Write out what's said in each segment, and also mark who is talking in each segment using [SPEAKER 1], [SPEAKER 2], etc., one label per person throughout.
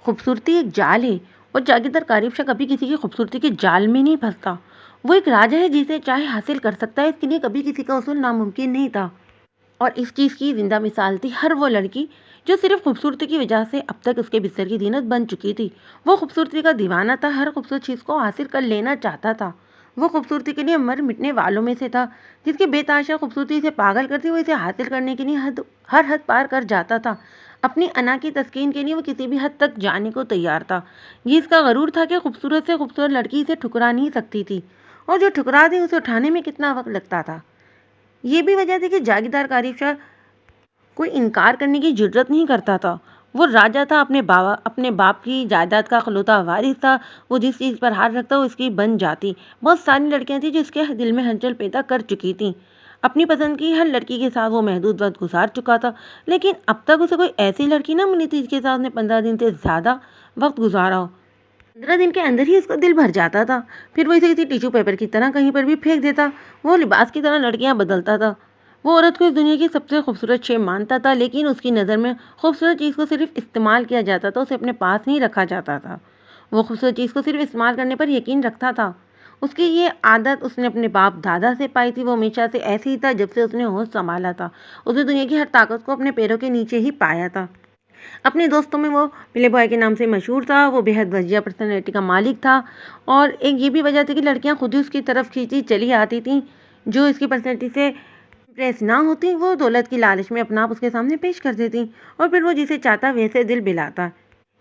[SPEAKER 1] خوبصورتی ایک جال ہے اور جاگیردار کارب شاہ کبھی کسی کی خوبصورتی کے جال میں نہیں پھنستا۔ وہ ایک راجا ہے جسے چاہے حاصل کر سکتا ہے، اس کے لیے کبھی کسی کا اصول ناممکن نہیں تھا۔ اور اس چیز کی زندہ مثال تھی ہر وہ لڑکی جو صرف خوبصورتی کی وجہ سے اب تک اس کے بستر کی زینت بن چکی تھی۔ وہ خوبصورتی کا دیوانہ تھا، ہر خوبصورت چیز کو حاصل کر لینا چاہتا تھا۔ وہ خوبصورتی کے لیے مر مٹنے والوں میں سے تھا، جس کی بے تحاشا خوبصورتی اسے پاگل کرتی، وہ اسے حاصل کرنے کے لیے ہر حد پار کر جاتا تھا۔ اپنی انا کی تسکین کے لیے وہ کسی بھی حد تک جانے کو تیار تھا۔ یہ اس کا غرور تھا کہ خوبصورت سے خوبصورت لڑکی اسے ٹھکرا نہیں سکتی تھی، اور جو ٹھکرا دی اسے اٹھانے میں کتنا وقت لگتا تھا۔ یہ بھی وجہ تھی کہ جاگیردار کارب شاہ کوئی انکار کرنے کی جرات نہیں کرتا تھا۔ وہ راجا تھا، اپنے باپ کی جائیداد کا اکلوتا وارث تھا۔ وہ جس چیز پر ہاتھ رکھتا وہ اس کی بن جاتی۔ بہت ساری لڑکیاں تھیں جو اس کے دل میں ہلچل پیدا کر چکی تھیں۔ اپنی پسند کی ہر لڑکی کے ساتھ وہ محدود وقت گزار چکا تھا، لیکن اب تک اسے کوئی ایسی لڑکی نہ ملی تھی جس کے ساتھ نے 15 دن سے زیادہ وقت گزارا ہو۔ 15 دن کے اندر ہی اس کا دل بھر جاتا تھا، پھر وہ اسے کسی ٹیشو پیپر کی طرح کہیں پر بھی پھینک دیتا۔ وہ لباس کی طرح لڑکیاں بدلتا تھا۔ وہ عورت کو اس دنیا کی سب سے خوبصورت شے مانتا تھا، لیکن اس کی نظر میں خوبصورت چیز کو صرف استعمال کیا جاتا تھا، اسے اپنے پاس نہیں رکھا جاتا تھا۔ وہ خوبصورت چیز کو صرف استعمال کرنے پر یقین رکھتا تھا۔ اس کی یہ عادت اس نے اپنے باپ دادا سے پائی تھی۔ وہ ہمیشہ سے ایسے ہی تھا جب سے اس نے ہوش سنبھالا تھا۔ اس نے دنیا کی ہر طاقت کو اپنے پیروں کے نیچے ہی پایا تھا۔ اپنے دوستوں میں وہ پلے بوائے کے نام سے مشہور تھا۔ وہ بے حد وسیع پرسنالٹی کا مالک تھا، اور ایک یہ بھی وجہ تھی کہ لڑکیاں خود ہی اس کی طرف کھینچی چلی آتی تھیں۔ جو اس کی پرسنالٹی سے امپریس نہ ہوتی وہ دولت کی لالچ میں اپنا آپ اس کے سامنے پیش کر دیتی، اور پھر وہ جسے چاہتا ویسے دل بلاتا۔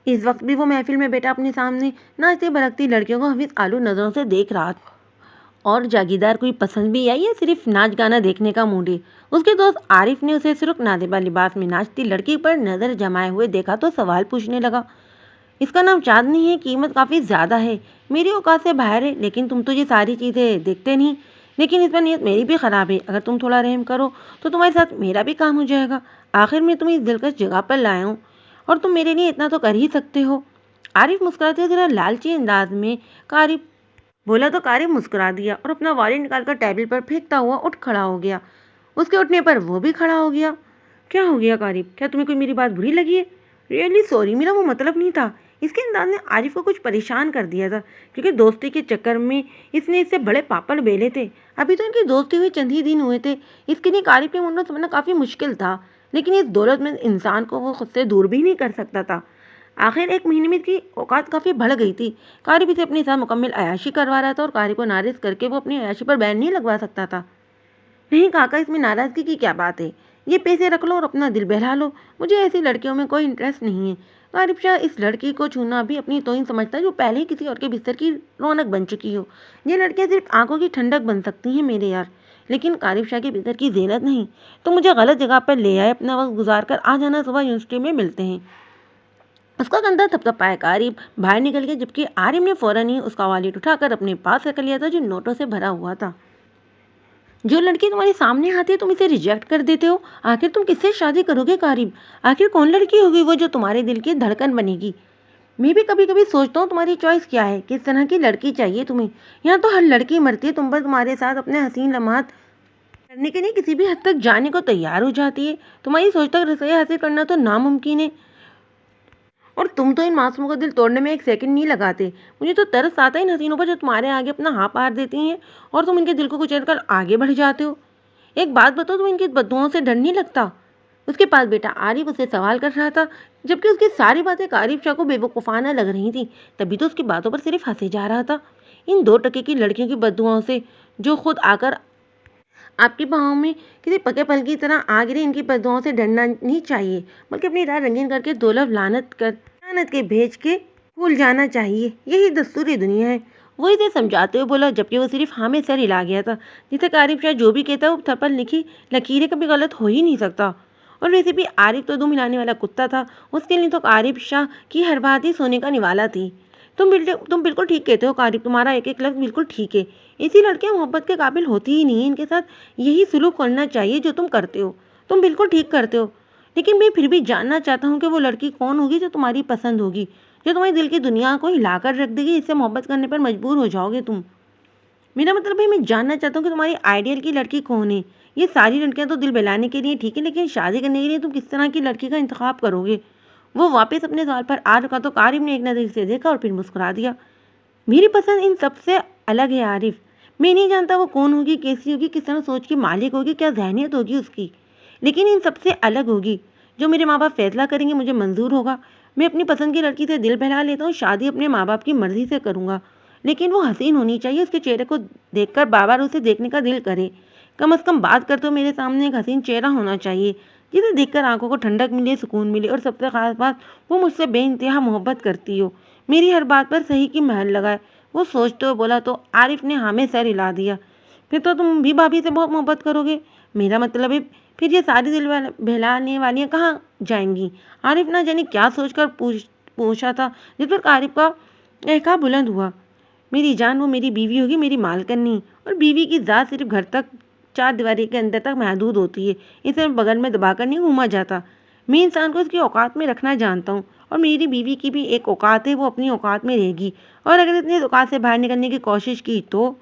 [SPEAKER 1] اس وقت بھی وہ محفل میں بیٹھا اپنے سامنے ناچتی برکتی لڑکیوں کو حفیظ آلو نظروں سے دیکھ رہا تھا۔ اور جاگیردار کوئی پسند بھی آئی ہے، صرف ناچ گانا دیکھنے کا موڈ ہے۔ اس کے دوست عارف نے اسے سرخ نادبا لباس میں ناچتی لڑکی پر نظر جمائے ہوئے دیکھا تو سوال پوچھنے لگا۔ اس کا نام چاندنی ہے، قیمت کافی زیادہ ہے، میری اوقات سے باہر ہے، لیکن تم تو یہ ساری چیزیں دیکھتے نہیں۔ لیکن اس پر نیت میری بھی خراب ہے، اگر تم تھوڑا رحم کرو تو تمہارے ساتھ میرا بھی کام ہو جائے گا۔ آخر میں تمہیں اس دلکش جگہ پر لایا ہوں، اور تم میرے لیے اتنا تو کر ہی سکتے ہو۔ عارف مسکراتے ذرا لالچی انداز میں قارب بولا تو قارب مسکرا دیا اور اپنا والیٹ نکال کر ٹیبل پر پھینکتا ہوا اٹھ کھڑا ہو گیا۔ اس کے اٹھنے پر وہ بھی کھڑا ہو گیا۔ کیا ہو گیا قارب؟ کیا تمہیں کوئی میری بات بری لگی ہے؟ ریئلی سوری، میرا وہ مطلب نہیں تھا۔ اس کے انداز نے عارف کو کچھ پریشان کر دیا تھا، کیونکہ دوستی کے چکر میں اس نے اس سے بڑے پاپڑ بیلے تھے۔ ابھی تو ان کی دوستی ہوئے چند ہی دن ہوئے تھے۔ اس کے لیے قارب کے موڈ میں سمجھنا کافی مشکل تھا، لیکن اس دولت مند انسان کو وہ خود سے دور بھی نہیں کر سکتا تھا۔ آخر ایک مہینے میں اس کی اوقات کافی بڑھ گئی تھی۔ قارب اسے اپنے ساتھ مکمل عیاشی کروا رہا تھا، اور قارب کو ناراض کر کے وہ اپنی عیاشی پر بین نہیں لگوا سکتا تھا۔ نہیں کاکا، اس میں ناراضگی کی کیا بات ہے؟ یہ پیسے رکھ لو اور اپنا دل بہلا لو، مجھے ایسی لڑکیوں میں کوئی انٹرسٹ نہیں ہے۔ قارب شاہ اس لڑکی کو چھونا بھی اپنی توہین سمجھتا جو پہلے ہی کسی اور کے بستر کی رونق بن چکی ہو۔ یہ لڑکیاں صرف آنکھوں کی ٹھنڈک بن سکتی ہیں میرے یار، لیکن قارب شاہ کے بستر کی زینت نہیں۔ تو مجھے غلط جگہ پر لے آئے، اپنا وقت گزار کر آ جانا، صبح یونیورسٹی میں ملتے ہیں۔ اس کا کندھا تھپتھپایا قارب باہر نکل گیا، جبکہ عارف نے فوراً ہی اس کا والیٹ اٹھا کر اپنے پاس رکھ لیا تھا جو نوٹوں سے بھرا ہوا تھا۔ جو لڑکی تمہارے سامنے آتی ہے تم اسے ریجیکٹ کر دیتے ہو، آخر تم کس سے شادی کرو گے قارب؟ آخر کون لڑکی ہوگی وہ جو تمہارے دل کی دھڑکن بنے گی؟ میں بھی کبھی کبھی سوچتا ہوں تمہاری چوائس کیا ہے، کس طرح کی لڑکی چاہیے تمہیں؟ یہاں تو ہر لڑکی مرتی ہے تم پر، تمہارے ساتھ اپنے حسین لمحات کرنے کے لیے کسی بھی حد تک جانے کو تیار ہو جاتی ہے۔ تمہاری سوچ تک رسائی حاصل کرنا تو ناممکن ہے، اور تم تو ان معصوموں کا دل توڑنے میں ایک سیکنڈ نہیں لگاتے۔ مجھے تو ترس آتا ہے ان حسینوں پر جو تمہارے آگے اپنا ہاتھ پار دیتی ہیں، اور تم ان کے دل کو کچل کر آگے بڑھ جاتے ہو۔ ایک بات بتاؤ، تم ان کی بددعاؤں سے ڈر نہیں لگتا؟ اس کے پاس بیٹا عارف اسے سوال کر رہا تھا، جبکہ اس کی ساری باتیں قارب شاہ کو بے وقوفانہ لگ رہی تھیں، تبھی تو اس کی باتوں پر صرف ہنسے جا رہا تھا۔ ان 2 ٹکے کی لڑکیوں کی بددعاؤں سے جو خود آ کر آپ کی بہاؤں میں کسی پکے پھل کی طرح آ گرے، ان کی بددعاؤں سے ڈرنا نہیں چاہیے، بلکہ اپنی راہ رنگین کر کے 2 لفظ لعنت کے بھیج کے بھول جانا چاہیے۔ یہی دستور دنیا ہے، وہ اسے سمجھاتے ہوئے بولا، جبکہ وہ صرف ہاں میں سر ہلا گیا تھا، جسے قارب شاہ جو بھی کہتا وہ تھر پر لکھی لکیریں کبھی غلط ہو ہی نہیں سکتا۔ اور ویسے بھی عارف تو دم ہلانے والا کتا تھا، اس کے لیے تو قارب شاہ کی ہر بات ہی سونے کا نوالا تھی۔ تم بالکل ٹھیک کہتے ہو قارب، تمہارا ایک ایک لفظ بالکل ٹھیک ہے۔ ایسی لڑکیاں محبت کے قابل ہوتی ہی نہیں ہیں، ان کے ساتھ یہی سلوک کرنا چاہیے جو تم کرتے ہو۔ تم بالکل ٹھیک کرتے ہو، لیکن میں پھر بھی جاننا چاہتا ہوں کہ وہ لڑکی کون ہوگی جو تمہاری پسند ہوگی، جو تمہارے دل کی دنیا کو ہلا کر رکھ دے گی، اس سے محبت کرنے پر مجبور ہو جاؤ گے تم۔ میرا مطلب ہے میں جاننا چاہتا ہوں کہ تمہاری آئیڈیل کی لڑکی کون ہے۔ یہ ساری لڑکیاں تو دل بہلانے کے لیے ٹھیک ہے، لیکن شادی کرنے کے لیے تم کس طرح کی لڑکی کا انتخاب کرو گے؟ وہ واپس اپنے سوال پر آ رکا تو عارف نے ایک نظر سے دیکھا اور پھر مسکرا دیا۔ میری پسند ان سب سے الگ ہے عارف، میں نہیں جانتا وہ کون ہوگی، کیسی ہوگی، کس طرح سوچ کی مالک ہوگی، کیا ذہنیت ہوگی اس کی، لیکن ان سب سے الگ ہوگی۔ جو میرے ماں باپ فیصلہ کریں گے مجھے منظور ہوگا۔ میں اپنی پسند کی لڑکی سے دل بہلا لیتا ہوں، شادی اپنے ماں باپ کی مرضی سے کروں گا، لیکن وہ حسین ہونی چاہیے، اس کے چہرے کو دیکھ کر بار بار اسے دیکھنے کا دل کرے۔ کم از کم بات کرتے ہوئے میرے سامنے ایک حسین چہرہ ہونا چاہیے جسے دیکھ کر آنکھوں کو ٹھنڈک ملے، سکون ملے، اور سب سے خاص بات وہ مجھ سے بے انتہا محبت کرتی ہو، میری ہر بات پر صحیح کی مہر لگائے۔ وہ سوچتے ہوئے بولا تو عارف نے ہاں میں سر ہلا دیا۔ پھر تو تم بھی بھابھی سے بہت محبت کرو گے؟ میرا مطلب ہے پھر یہ ساری دل بہلانے والیاں کہاں جائیں گی؟ عارف نہ جانے کیا سوچ کر پوچھا تھا، جس پر عارف کا کہا بلند ہوا۔ میری جان، وہ میری بیوی ہوگی، میری مالکن نہیں، اور بیوی کی ذات صرف گھر تک، چار دیواری کے اندر تک محدود ہوتی ہے، اسے بغل میں دبا کر نہیں گھوما جاتا۔ میں انسان کو اس کی اوقات میں رکھنا جانتا ہوں، اور میری بیوی کی بھی ایک اوقات ہے، وہ اپنی اوقات میں رہے گی، اور اگر اتنی اوقات سے باہر نکلنے کی کوشش کی تو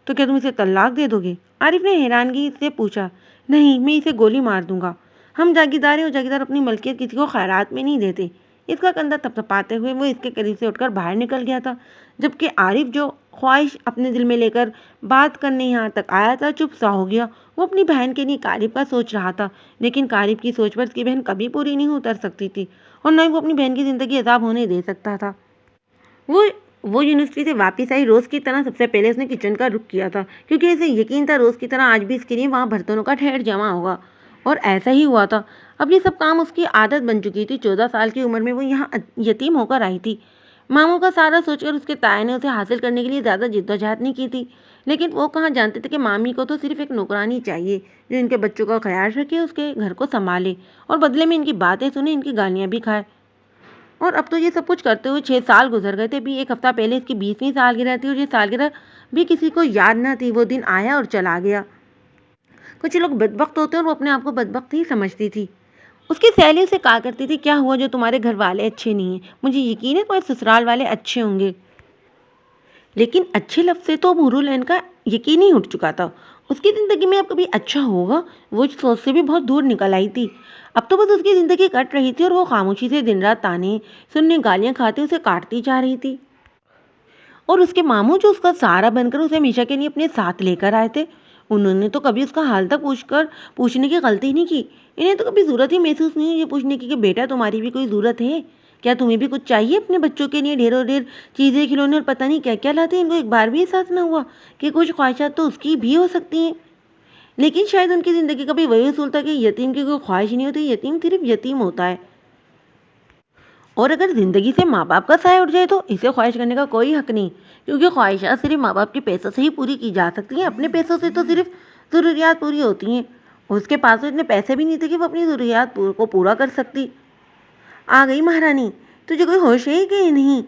[SPEAKER 1] کیا تم اسے طلاق دے دو گے؟ عارف نے حیرانگی سے پوچھا۔ نہیں، میں اسے گولی مار دوں گا۔ ہم جاگیردار ہیں اور جاگیردار اپنی ملکیت کسی کو خیرات میں نہیں دیتے۔ اس کا کندھا تھپتھپاتے ہوئے وہ اس کے قریب سے اٹھ کر باہر نکل گیا تھا، جبکہ عارف جو خواہش اپنے دل میں لے کر بات کرنے یہاں تک آیا تھا چپ سا ہو گیا۔ وہ اپنی بہن کے لیے قالب کا سوچ رہا تھا، لیکن قالب کی سوچ پر اس کی بہن کبھی پوری نہیں اتر سکتی تھی، اور نہ ہی وہ اپنی بہن کی زندگی عذاب ہونے دے سکتا تھا۔ وہ یونیورسٹی سے واپس آئی، روز کی طرح سب سے پہلے اس نے کچن کا رخ کیا تھا، کیونکہ اسے یقین تھا روز کی طرح آج بھی اس کے لیے وہاں برتنوں کا ڈھیر جمع ہوگا، اور ایسا ہی ہوا تھا۔ اب یہ سب کام اس کی عادت بن چکی تھی۔ 14 سال کی عمر میں وہ یہاں یتیم ہو کر آئی تھی۔ ماموں کا سارا سوچ کر اس کے تایا نے اسے حاصل کرنے کے لیے زیادہ جدوجہد نہیں کی تھی، لیکن وہ کہاں جانتے تھے کہ مامی کو تو صرف ایک نوکرانی چاہیے جو ان کے بچوں کا خیال رکھے، اس کے گھر کو سنبھالے، اور بدلے میں ان کی باتیں سنے، ان کی گالیاں بھی کھائے۔ اور اب تو یہ سب کچھ کرتے ہوئے 6 سال گزر گئے تھے۔ بھی ایک ہفتہ پہلے اس کی 20ویں سالگرہ تھی، اور یہ سالگرہ بھی کسی کو یاد نہ تھی۔ وہ دن آیا اور چلا گیا۔ کچھ لوگ بدبخت ہوتے اور وہ اپنے آپ کو بدبخت ہی سمجھتی تھی۔ اس کی سہیلی اسے کہا کرتی تھی، کیا ہوا جو تمہارے گھر والے اچھے نہیں ہیں؟ مجھے یقین ہے تمہارے سسرال والے اچھے ہوں گے۔ لیکن اچھے لفظ سے تو مورو لین کا یقین ہی اٹھ چکا تھا۔ اس کی زندگی میں اب کبھی اچھا ہوگا، وہ اس سوچ سے بھی بہت دور نکل آئی تھی۔ اب تو بس اس کی زندگی کٹ رہی تھی، اور وہ خاموشی سے دن رات تانے سننے، گالیاں کھاتے اسے کاٹتی جا رہی تھی۔ اور اس کے ماموں جو اس کا سہارا بن کر اسے ہمیشہ کے لیے اپنے ساتھ لے کر آئے تھے، انہوں نے تو کبھی اس کا حال تک پوچھنے کی غلطی نہیں کی۔ انہیں تو کبھی ضرورت ہی محسوس نہیں ہوئی یہ پوچھنے کی کہ بیٹا تمہاری بھی کوئی ضرورت ہے کیا؟ تمہیں بھی کچھ چاہیے؟ اپنے بچوں کے لیے ڈھیروں ڈھیر چیزیں، کھلونے اور پتہ نہیں کیا کیا لاتے ہیں۔ ان کو ایک بار بھی احساس نہ ہوا کہ کچھ خواہشات تو اس کی بھی ہو سکتی ہیں، لیکن شاید ان کی زندگی کا بھی وہی اصول تھا کہ یتیم کی کوئی خواہش نہیں ہوتی، یتیم صرف یتیم ہوتا ہے۔ اور اگر زندگی سے ماں باپ کا سایہ اٹھ جائے تو اسے خواہش کرنے کا کوئی حق نہیں، کیونکہ خواہشات صرف ماں باپ کے پیسوں سے ہی پوری کی جا سکتی ہیں۔ اپنے پیسوں سے تو صرف ضروریات پوری ہوتی ہیں، اس کے پاس تو اتنے پیسے بھی نہیں تھے کہ وہ اپنی ضروریات کو پورا کر سکتی۔ آ گئی مہارانی، تجھے کوئی ہوش ہے کہ نہیں؟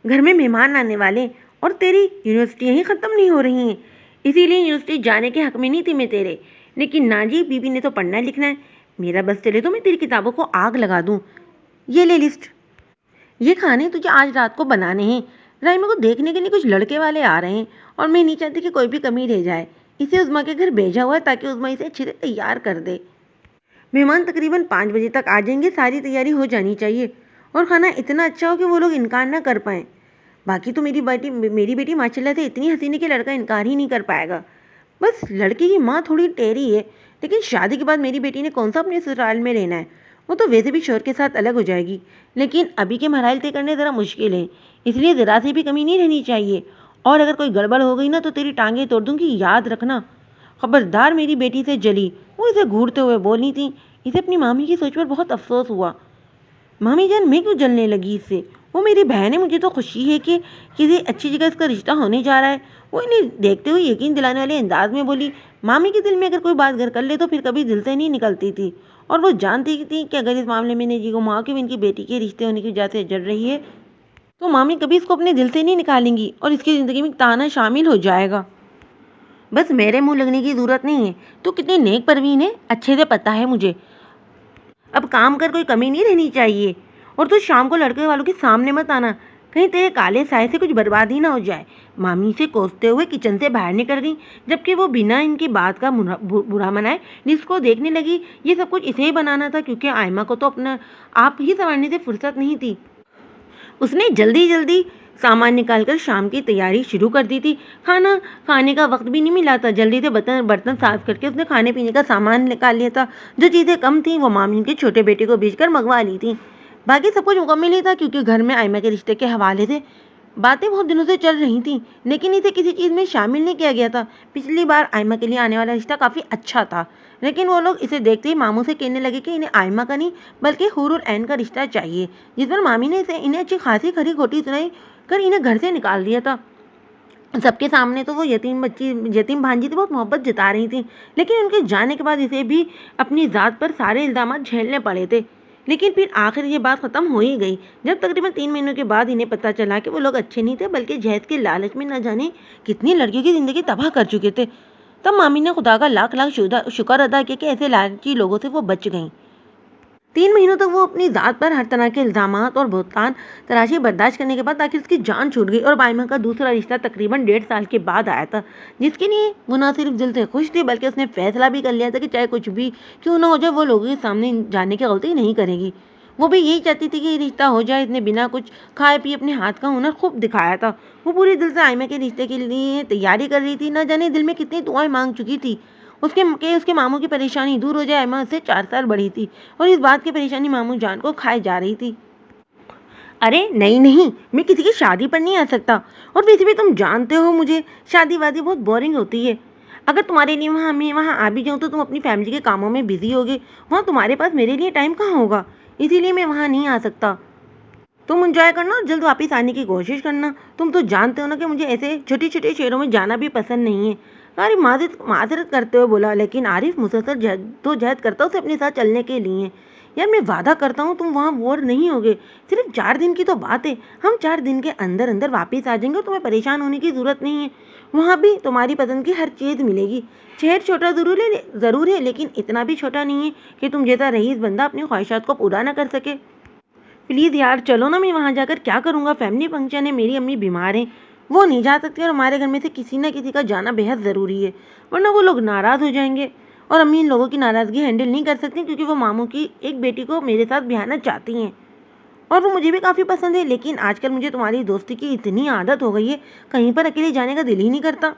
[SPEAKER 1] گھر میں مہمان آنے والے، اور تیری یونیورسٹیاں ہی ختم نہیں ہو رہی ہیں، اسی لیے یونیورسٹی جانے کے حق میں نہیں تھی میں تیرے۔ لیکن نہ جی، بیوی نے تو پڑھنا لکھنا ہے۔ میرا بس چلے تو میں تیری کتابوں کو آگ لگا دوں۔ یہ لے لسٹ، یہ کھانے تجھے آج رات کو بنانے ہیں۔ رائمہ کو دیکھنے کے لیے کچھ لڑکے والے آ رہے ہیں، اور میں نہیں چاہتی کہ کوئی بھی کمی رہ جائے۔ اسے عظمیٰ کے گھر بھیجا ہوا ہے تاکہ عظمیٰ اسے اچھے سے تیار کر دے۔ مہمان تقریباً 5 بجے تک آ جائیں گے، ساری تیاری ہو جانی چاہیے، اور کھانا اتنا اچھا ہو کہ وہ لوگ انکار نہ کر پائیں۔ باقی تو میری بیٹی ماشاءاللہ سے اتنی حسین ہے کہ لڑکا انکار ہی نہیں کر پائے گا۔ بس لڑکی کی ماں تھوڑی ٹیری ہے، لیکن شادی کے بعد میری بیٹی نے کون سا اپنے سسرال میں رہنا ہے؟ وہ تو ویسے بھی شوہر کے ساتھ الگ ہو جائے گی، لیکن ابھی کے مراحل طے کرنے ذرا مشکل ہے، اس لیے ذرا سی بھی کمی نہیں رہنی چاہیے، اور اگر کوئی گڑبڑ ہو گئی نا تو تیری ٹانگیں توڑ دوں گی، یاد رکھنا۔ خبردار میری بیٹی سے جلی، وہ اسے گھورتے ہوئے بولی تھی۔ اسے اپنی مامی کی سوچ پر بہت افسوس ہوا۔ مامی جان، میں کیوں جلنے لگی اس سے؟ وہ میری بہن ہے، مجھے تو خوشی ہے کہ کسی اچھی جگہ اس کا رشتہ ہونے جا رہا ہے۔ وہ انہیں دیکھتے ہوئے یقین دلانے والے انداز میں بولی۔ مامی کے دل میں اگر کوئی بات گھر کر لے تو پھر کبھی دل سے نہیں نکلتی تھی، اور وہ جانتی تھی کہ اگر اس معاملے میں جی گما کہ وہ ان کی بیٹی کے رشتے ہونے کی وجہ سے جڑ رہی ہے تو مامی کبھی اس کو اپنے دل سے نہیں نکالیں گی، اور اس کی زندگی میں تانا شامل ہو جائے گا۔ بس میرے منہ لگنے کی ضرورت نہیں ہے، تو کتنی نیک پروین ہے، اچھے سے پتہ ہے مجھے۔ اب کام کر، کوئی کمی نہیں رہنی چاہیے، اور تو شام کو لڑکے والوں کے سامنے مت آنا، کہیں تیرے کالے سائے سے کچھ برباد ہی نہ ہو جائے۔ مامی سے کوستے ہوئے کچن سے باہر نکل گئی، جبکہ وہ بنا ان کی بات کا برا منائے جس کو دیکھنے لگی یہ سب کچھ اسے ہی بنانا تھا، کیونکہ آئمہ کو تو اپنا آپ ہی سنوارنے سے فرصت نہیں تھی۔ اس نے جلدی جلدی سامان نکال کر شام کی تیاری شروع کر دی تھی۔ کھانا کھانے کا وقت بھی نہیں ملا تھا، جلدی سے برتن صاف کر کے اس نے کھانے پینے کا سامان نکال لیا تھا۔ جو چیزیں کم تھیں وہ مامی کے چھوٹے بیٹے کو بھیج کر منگوا لی تھی۔ باقی سب کچھ مکمل ہی تھا، کیونکہ گھر میں آئمہ کے رشتے کے حوالے سے باتیں بہت دنوں سے چل رہی تھیں، لیکن اسے کسی چیز میں شامل نہیں کیا گیا تھا۔ پچھلی بار آئمہ کے لیے آنے والا رشتہ کافی اچھا تھا، لیکن وہ لوگ اسے دیکھتے ہی ماموں سے کہنے لگے کہ انہیں آئمہ کا نہیں بلکہ حور العین کا رشتہ چاہیے، جس پر مامی نے انہیں اچھی خاصی کھری کھوٹی سنائی کر انہیں گھر سے نکال دیا تھا۔ سب کے سامنے تو وہ یتیم بھانجی سے بہت محبت جتا رہی تھیں، لیکن ان کے جانے کے بعد اسے بھی اپنی ذات پر سارے الزامات جھیلنے پڑے تھے۔ لیکن پھر آخر یہ بات ختم ہو ہی گئی، جب تقریباً 3 مہینوں کے بعد انہیں پتہ چلا کہ وہ لوگ اچھے نہیں تھے بلکہ جہیز کے لالچ میں نہ جانے کتنی لڑکیوں کی زندگی تباہ کر چکے تھے۔ تب مامی نے خدا کا لاکھ لاکھ شکر ادا کیا کہ ایسے لالچی لوگوں سے وہ بچ گئیں۔ 3 مہینوں تک وہ اپنی ذات پر ہر طرح کے الزامات اور بہتان تراشی برداشت کرنے کے بعد آخر اس کی جان چھوٹ گئی، اور آئمہ کا دوسرا رشتہ تقریباً 1.5 سال کے بعد آیا تھا، جس کے لیے وہ نہ صرف دل سے خوش تھی بلکہ اس نے فیصلہ بھی کر لیا تھا کہ چاہے کچھ بھی کیوں نہ ہو جائے وہ لوگوں کے سامنے جانے کی غلطی نہیں کرے گی۔ وہ بھی یہی چاہتی تھی کہ یہ رشتہ ہو جائے۔ اس نے بنا کچھ کھائے پیے اپنے ہاتھ کا ہنر خوب دکھایا تھا۔ وہ پوری دل سے آئمہ کے رشتے کے لیے تیاری کر رہی تھی، نہ جانے دل میں کتنی دعائیں مانگ چکی تھی اس کے ماموں کی پریشانی دور ہو جائے۔ آئمہ اس سے 4 سال بڑی تھی اور اس بات کی پریشانی ماموں جان کو کھائے جا رہی تھی۔ ارے نہیں، میں کسی کی شادی پر نہیں آ سکتا، اور ویسے بھی تم جانتے ہو مجھے شادی وادی بہت بورنگ ہوتی ہے۔ اگر تمہارے لیے میں وہاں آ بھی جاؤں تو تم اپنی فیملی کے کاموں میں بزی ہوگے، وہاں تمہارے پاس میرے لیے ٹائم کہاں ہوگا، اسی لیے میں وہاں نہیں آ سکتا۔ تم انجوائے کرنا اور جلد واپس آنے کی کوشش کرنا۔ تم تو جانتے ہو نا کہ مجھے ایسے چھوٹے چھوٹے شہروں میں جانا بھی پسند نہیں ہے۔ عارف معذرت کرتے ہوئے بولا، لیکن عارف مسلسل جہد کرتا اسے اپنے ساتھ چلنے کے لیے۔ یار میں وعدہ کرتا ہوں تم وہاں بور نہیں ہوگے، صرف 4 دن کی تو بات ہے، ہم 4 دن کے اندر واپس آ جائیں گے اور تمہیں پریشان ہونے کی ضرورت نہیں ہے۔ وہاں بھی تمہاری پسند کی ہر چیز ملے گی۔ شہر چھوٹا ضرور ہے لیکن اتنا بھی چھوٹا نہیں ہے کہ تم جیسا رئیس بندہ اپنی خواہشات کو پورا نہ کر سکے۔ پلیز یار چلو نا، میں وہاں جا کر کیا کروں گا، فیملی فنکشن ہے، میری امی بیمار ہیں، وہ نہیں جا سکتی، اور ہمارے گھر میں سے کسی نہ کسی کا جانا بے حد ضروری ہے، ورنہ وہ لوگ ناراض ہو جائیں گے، اور امی ان لوگوں کی ناراضگی ہینڈل نہیں کر سکتی کیونکہ وہ ماموں کی ایک بیٹی کو میرے ساتھ بیاہنا چاہتی ہیں، اور وہ مجھے بھی کافی پسند ہے، لیکن آج کل مجھے تمہاری دوستی کی اتنی عادت ہو گئی ہے کہیں پر اکیلے جانے کا دل ہی نہیں کرتا،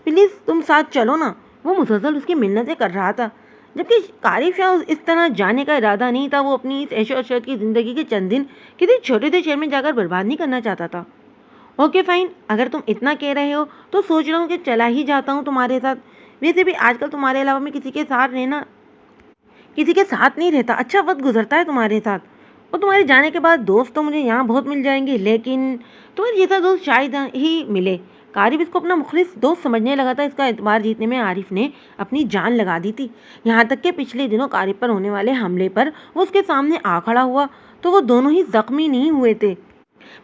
[SPEAKER 1] پلیز تم ساتھ چلو نا۔ وہ مسلسل اس کی منتیں کر رہا تھا، جبکہ عارف شاہ اس طرح جانے کا ارادہ نہیں تھا۔ وہ اپنی اس عیش و عشرت کی زندگی کے چند دن کسی چھوٹے سے شہر میں جا کر برباد نہیں کرنا چاہتا تھا۔ اوکے فائن، اگر تم اتنا کہہ رہے ہو تو سوچ رہا ہوں کہ چلا ہی جاتا ہوں تمہارے ساتھ، ویسے بھی آج کل تمہارے علاوہ میں کسی کے ساتھ نہیں رہتا، اچھا وقت گزرتا ہے تمہارے ساتھ، اور تمہارے جانے کے بعد دوست تو مجھے یہاں بہت مل جائیں گے، لیکن تمہارے جیسا دوست شاید ہی ملے۔ عارف اس کو اپنا مخلص دوست سمجھنے لگا تھا۔ اس کا اعتبار جیتنے میں عارف نے اپنی جان لگا دی تھی، یہاں تک کہ پچھلے دنوں عارف پر ہونے والے حملے پر وہ اس کے سامنے آ کھڑا ہوا تو وہ دونوں ہی زخمی نہیں ہوئے تھے،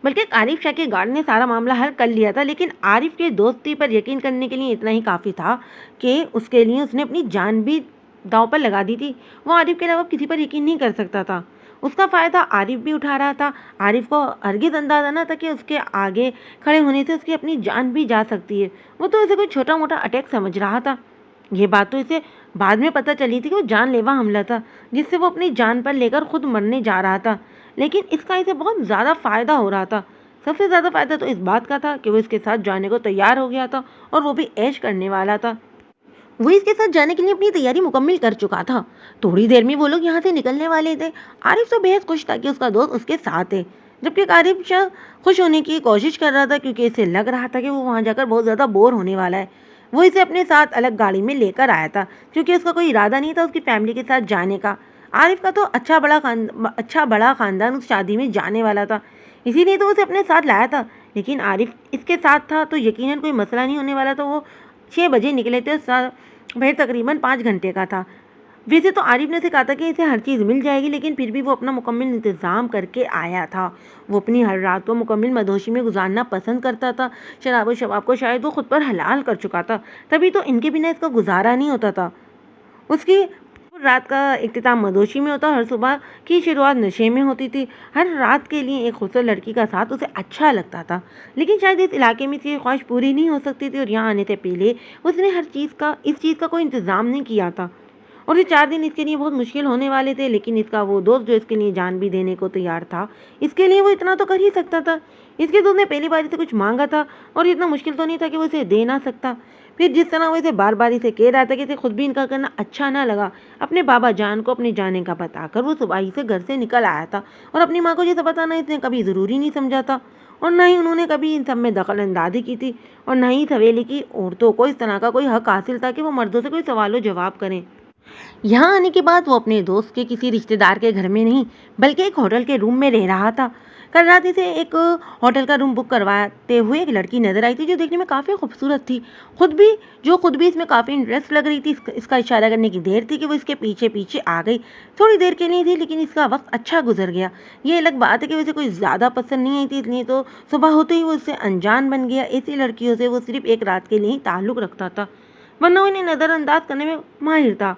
[SPEAKER 1] بلکہ عارف شاہ کے گارڈ نے سارا معاملہ حل کر لیا تھا، لیکن عارف کے دوستی پر یقین کرنے کے لیے اتنا ہی کافی تھا کہ اس کے لیے اس نے اپنی جان بھی داؤ پر لگا دی تھی۔ وہ عارف کے علاوہ کسی پر یقین نہیں کر سکتا تھا، اس کا فائدہ عارف بھی اٹھا رہا تھا۔ عارف کو ہرگز اندازہ نہ تھا کہ اس کے آگے کھڑے ہونے سے اس کی اپنی جان بھی جا سکتی ہے۔ وہ تو اسے کوئی چھوٹا موٹا اٹیک سمجھ رہا تھا، یہ بات تو اسے بعد میں پتہ چلی تھی کہ وہ جان لیوا حملہ تھا جس سے وہ اپنی جان پر لے کر خود مرنے جا رہا تھا، لیکن اس کا اسے بہت زیادہ فائدہ ہو رہا تھا۔ سب سے زیادہ فائدہ تو اس بات کا تھا کہ وہ اس کے ساتھ جانے کو تیار ہو گیا تھا، اور وہ بھی عیش کرنے والا تھا۔ وہ اس کے ساتھ جانے کے لیے اپنی تیاری مکمل کر چکا تھا۔ تھوڑی دیر میں وہ لوگ یہاں سے نکلنے والے تھے۔ عارف تو بے حد خوش تھا کہ اس کا دوست اس کے ساتھ ہے، جبکہ عارف شاہ خوش ہونے کی کوشش کر رہا تھا کیونکہ اسے لگ رہا تھا کہ وہ وہاں جا کر بہت زیادہ بور ہونے والا ہے۔ وہ اسے اپنے ساتھ الگ گاڑی میں لے کر آیا تھا کیونکہ اس کا کوئی ارادہ نہیں تھا اس کی فیملی کے ساتھ جانے کا۔ عارف کا تو اچھا بڑا خاندان اس شادی میں جانے والا تھا، اسی لیے تو اسے اپنے ساتھ لایا تھا، لیکن عارف اس کے ساتھ تھا تو یقیناً کوئی مسئلہ نہیں ہونے والا تھا۔ وہ 6 بجے نکلے تھے، بھائی تقریباً 5 گھنٹے کا تھا۔ ویسے تو عارف نے اسے کہا تھا کہ اسے ہر چیز مل جائے گی، لیکن پھر بھی وہ اپنا مکمل انتظام کر کے آیا تھا۔ وہ اپنی ہر رات کو مکمل مدہوشی میں گزارنا پسند کرتا تھا۔ شراب و شباب کو شاید وہ خود پر حلال کر چکا تھا، تبھی تو ان کے بنا اس کا گزارا نہیں ہوتا تھا۔ اس کی رات کا اختتام مدوشی میں ہوتا، ہر صبح کی شروعات نشے میں ہوتی تھی۔ ہر رات کے لیے ایک خوبصورت لڑکی کا ساتھ اسے اچھا لگتا تھا، لیکن شاید اس علاقے میں اس کی خواہش پوری نہیں ہو سکتی تھی، اور یہاں آنے سے پہلے اس نے اس چیز کا کوئی انتظام نہیں کیا تھا، اور یہ 4 دن اس کے لیے بہت مشکل ہونے والے تھے۔ لیکن اس کا وہ دوست جو اس کے لیے جان بھی دینے کو تیار تھا، اس کے لیے وہ اتنا تو کر ہی سکتا تھا۔ اس کے دوست نے پہلی بار اسے کچھ مانگا تھا، اور اتنا مشکل تو نہیں تھا کہ وہ اسے دے نہ سکتا۔ پھر جس طرح وہ اسے بار بار اسے کہہ رہا تھا کہ اسے خود بھی انکار کرنا اچھا نہ لگا، اپنے بابا جان کو اپنے جانے کا بتا کر وہ صبح ہی سے گھر سے نکل آیا تھا، اور اپنی ماں کو جیسے بتانا اس نے کبھی ضروری نہیں سمجھا تھا، اور نہ ہی انہوں نے کبھی ان سب میں دخل اندازی کی تھی، اور نہ ہی اس حویلی کی عورتوں کو اس طرح کا کوئی حق حاصل تھا کہ وہ مردوں سے کوئی سوال و جواب کریں۔ یہاں آنے کے بعد وہ اپنے دوست کے کسی رشتہ دار کے گھر میں نہیں، بلکہ ایک ہوٹل کے روم میں رہ رہا تھا۔ کل رات اسے ایک ہوٹل کا روم بک کرواتے ہوئے ایک لڑکی نظر آئی تھی جو دیکھنے میں کافی خوبصورت تھی، خود بھی اس میں کافی انٹرسٹ لگ رہی تھی۔ اس کا اشارہ کرنے کی دیر تھی کہ وہ اس کے پیچھے پیچھے آ گئی۔ تھوڑی دیر کے لیے تھی، لیکن اس کا وقت اچھا گزر گیا۔ یہ الگ بات ہے کہ اسے کوئی زیادہ پسند نہیں آئی تھی، اس لیے تو صبح ہوتے ہی وہ اس سے انجان بن گیا۔ ایسی لڑکیوں سے وہ صرف ایک رات کے لیے ہی تعلق رکھتا تھا، ورنہ وہ انہیں نظر انداز کرنے میں ماہر تھا۔